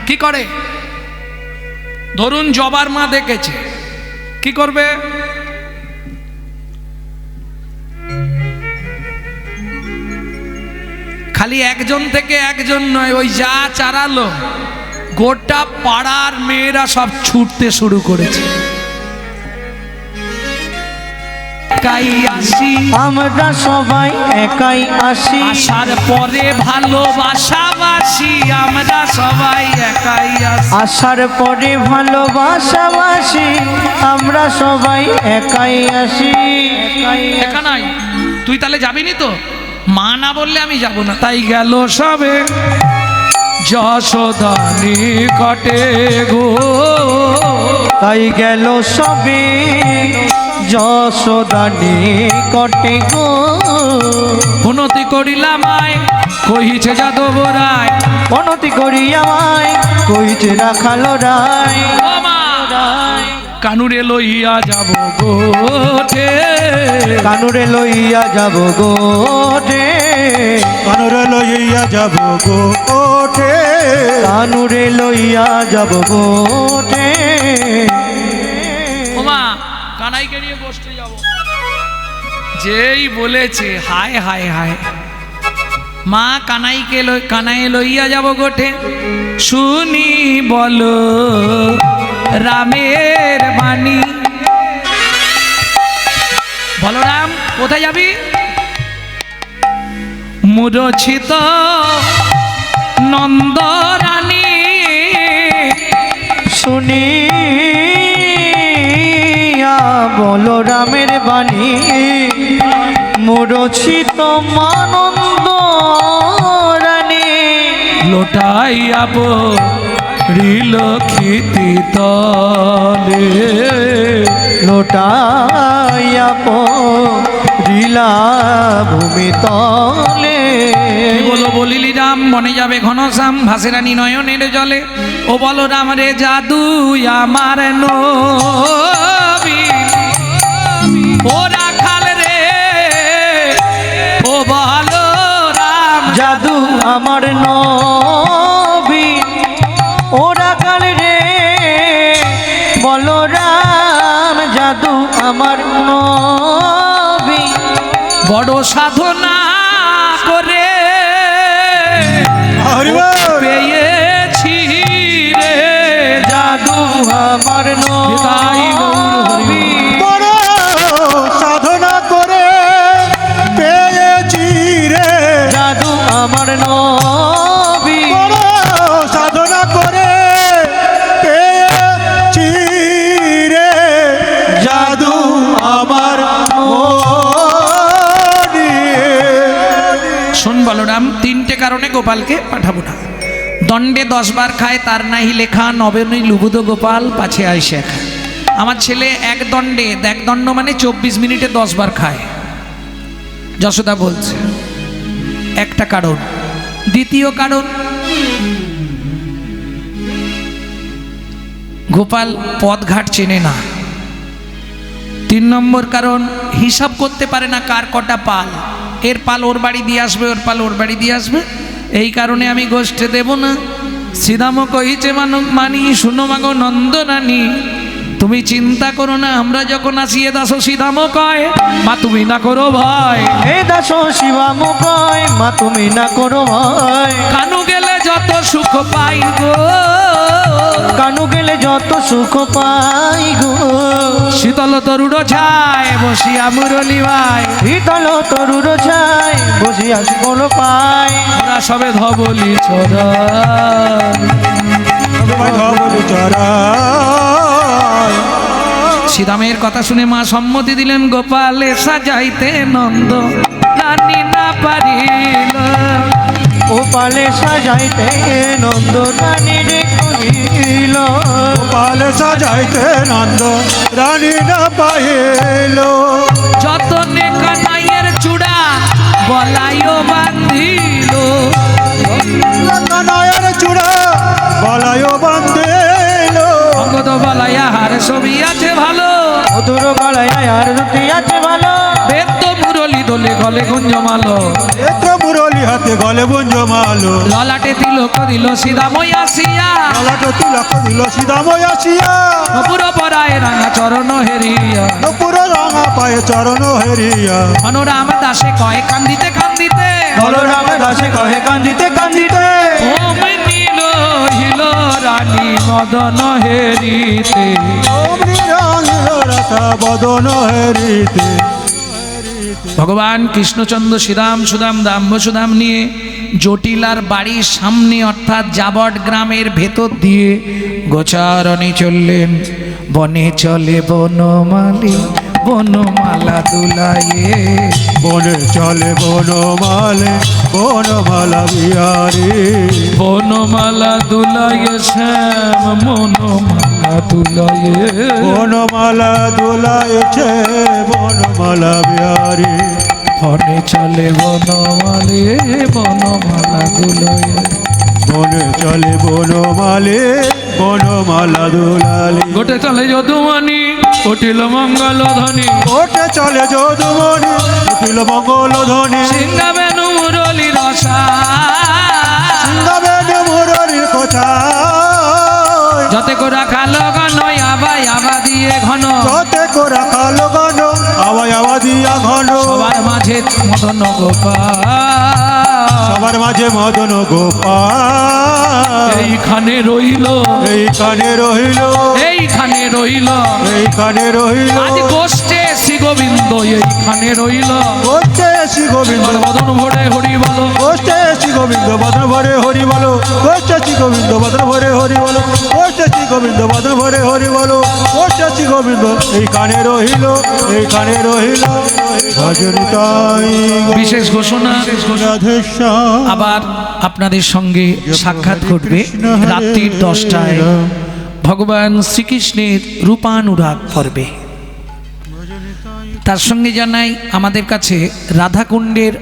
Speaker 1: কি করে? ধরুন জবার মা দেখেছে, কি করবে? খালি একজন থেকে একজন নয়, ওই যা চারালো গোটা পাড়ার মেয়েরা সব ছুটতে শুরু করেছে। একাই আসি
Speaker 2: আমরা সবাই একাই আসি,
Speaker 1: আসার পরে ভালোবাসাবাসি, আমরা সবাই একাই আসি।
Speaker 2: আসার পরে ভালোবাসাবাসি, আমরা সবাই একাই আসি।
Speaker 1: একা নাই, তুই তাহলে যাবি নি তো? মা না বললে আমি যাব না। তাই গেল সবে যশোদা নিকটে গো,
Speaker 2: তাই গেল সবে যশোদা নিকটে গো।
Speaker 1: উন্নতি করিলাম আয় কহিছে যাদব রায়,
Speaker 2: অনতি করিয়া আমায় কইছে রাখালো রায়।
Speaker 1: ও মা কানুরে লইয়া যাব গোঠে,
Speaker 2: কানুরে লইয়া যাব গোটে,
Speaker 3: কানুরে লইয়া যাব গো ওঠে,
Speaker 2: কানুরে লইয়া যাব গোটে।
Speaker 1: ও মা কানাইকে নিয়ে বসতে যাব। যেই বলেছে হায় হায় হায়, মা কানাইকে কানাই লইয়া যাব গোঠে, শুনি বলো রামের বাণী। বলো রাম কোথায় যাবি? মূরছিত নন্দরানী,
Speaker 2: শুনিয়া বলো রামের বাণী, মূরছিত মানন্দ রানী।
Speaker 1: লোটাইয়াব রিলক্ষিতি তলে,
Speaker 2: লোটাইয়া পরিলা ভূমি তলে।
Speaker 1: কি বলো বলিলি রাম, মনে যাবে ঘনশ্যাম, ভাসে রানী নয়নের জলে। ও বলো রাম রে জাদু আমার নবী, ও রাখাল রে, ও বলো রাম
Speaker 2: জাদু আমার নবী, ওরা কাল রে বলো রাম, জাদু আমার নবী।
Speaker 1: বড় সাধনা করে
Speaker 3: হরি বল।
Speaker 1: পেয়েছি রে
Speaker 2: জাদু আমার
Speaker 1: তাই গৌর হরি
Speaker 2: নবী।
Speaker 3: বড় সাধনা করে পেয়েছি রে,
Speaker 2: জাদু আমার নবী।
Speaker 3: বড় সাধনা করে পেয়েছি রে, জাদু আমার মনে।
Speaker 1: শোন বলরাম, তিনটে কারণে গোপালকে পাঠাবো না। দণ্ডে 10 বার খায় তার নাহি লেখা, নবেনই লুবুদ গোপাল পাছে আইসে খা। আমার ছেলে এক দণ্ডে, এক দণ্ড মানে 24 মিনিটে 10 বার খায়। যশোদা বলছে একটা কারণ। দ্বিতীয় কারণ, গোপাল পথঘাট চেনে না। 3 নম্বর কারণ, হিসাব করতে পারে না কার কটা পাল। এর পাল ওর বাড়ি দিয়ে আসবে, ওর পাল ওর বাড়ি দিয়ে আসবে। এই কারণে আমি গোষ্ঠে দেব না। শ্রীদাম কহিছে মানি, শুনো মাগো নন্দরানী, তুমি চিন্তা করো না, আমরা যখন আসি এ দাস শ্রীদাম কয় মা তুমি না করো ভয়।
Speaker 2: হে দাস শিবাম কয় মা তুমি না করো ভয়।
Speaker 1: কানু গেলে যত সুখ পাই গো,
Speaker 2: কানু গেলে যত সুখ পাই গো।
Speaker 1: শীতল তরুণ ছায় বসিয়া মুরলি ভাই,
Speaker 2: শীতল তরুর ছাই বসিয়া শিকল পাই।
Speaker 1: ওরা সবে ধবলি ছড়া।
Speaker 3: ধবলি চড়াই।
Speaker 1: শ্রীরামের কথা শুনে মা সম্মতি দিলেন। গোপালে সাজাইতে নন্দ রানী না পারিল,
Speaker 2: গোপালে সাজাইতে নন্দ রানী রে কহিল।
Speaker 3: গোপাল সাজাইতে নন্দ রানী না পাইল,
Speaker 1: যতনে কানাইয়ের চূড়া বলাইও বান্ধিল।
Speaker 3: কানাইয়ের চূড়া গলায় বান্ধেল
Speaker 1: অঙ্গদ বালায়া হার ছবি আছে ভালো
Speaker 2: মধুর গলায় আর রুটি আছে ভালো
Speaker 1: বেদ মুরলি দোলে গলে গুঞ্জমালো
Speaker 3: এত মুরলি হাতে গলে বুঞ্জমালো
Speaker 1: ললাটে তিলক দিল সিদাময় আসিয়া
Speaker 3: গলাটা তিলক দিল সীতাময় আসিয়া
Speaker 1: নপুর পরায় রাঙা চরণ হেরিয়া
Speaker 3: নপুর রাঙা পায়ে চরণ হেরিয়া
Speaker 1: মনোরাম দাসে কয় কান্দিতে কান্দিতে
Speaker 2: বলরাম দাসে কহে কান্দিতে কান্দিতে
Speaker 1: ওম নীল হিল রানী মদন হেরিতে
Speaker 3: অমনি রাঙিল রাধা বদন হেরিতে
Speaker 1: ভগবান কৃষ্ণচন্দ্র শ্রীরাম সুদাম দাম্ব সুদাম নিয়ে জটিলার বাড়ির সামনে অর্থাৎ জাবট গ্রামের ভেতর দিয়ে গোচারণে চললেন বনে চলে বনমালী বনমালা দুলাইয়ে
Speaker 3: বনে চলে বনমালে বনমালা বিহারি
Speaker 1: বনমালা দুলাইয়ে শ্যাম মনমালা দুলাইয়ে
Speaker 3: বনমালা দোলাইছে বনমালা বিহারি
Speaker 1: বনে চলে বনমালী বনমালা দুলাইয়ে
Speaker 3: বনে চলে বনমালে বনমালা দোলালি
Speaker 1: গোটে চলে যদুমণি কটিল মঙ্গল ধ্বনি
Speaker 3: ওটে চলে যদুমণি উঠিল মঙ্গল ধ্বনি
Speaker 1: সিংহাবেনু মুরলি রসা
Speaker 3: সিংহাবেন মুরলির কথা
Speaker 1: যতে করা খালো গণ আবাই আবা দিয়ে ঘন
Speaker 3: যতে করা কালো গণ আওয়াই আওয়া দিয়া ঘন
Speaker 1: সবার মাঝে মদন গোপাল
Speaker 3: সবার মাঝে মদন গোপাল
Speaker 1: এইখানে রইল
Speaker 3: এইখানে রহিল
Speaker 1: এইখানে রইল
Speaker 3: এইখানে রহিল
Speaker 1: আজ গোষ্ঠে শ্রী গোবিন্দ এইখানে রইল
Speaker 3: গোষ্ঠে শ্রী গোবিন্দ
Speaker 1: বদন ভরে হরি বলো
Speaker 3: গোষ্ঠে শ্রী গোবিন্দ বদন ভরে হরি বলো গোষ্ঠে শ্রী গোবিন্দ বদন ভরে হরি বলো গোষ্ঠে শ্রী গোবিন্দ বদন ভরে হরি বলো গোষ্ঠে শ্রী গোবিন্দ এইখানে রহিল এইখানে রহিল ভজন তাই
Speaker 1: বিশেষ ঘোষণা
Speaker 3: রাধেশ্যাম
Speaker 1: আবার আপনাদের সঙ্গে সাক্ষাৎ ঘটবে রাত্রির 10টায় ভগবান শ্রীকৃষ্ণের রূপানুরাগ পর্বে। তার সঙ্গে জানাই আমাদের কাছে রাধাকুণ্ডের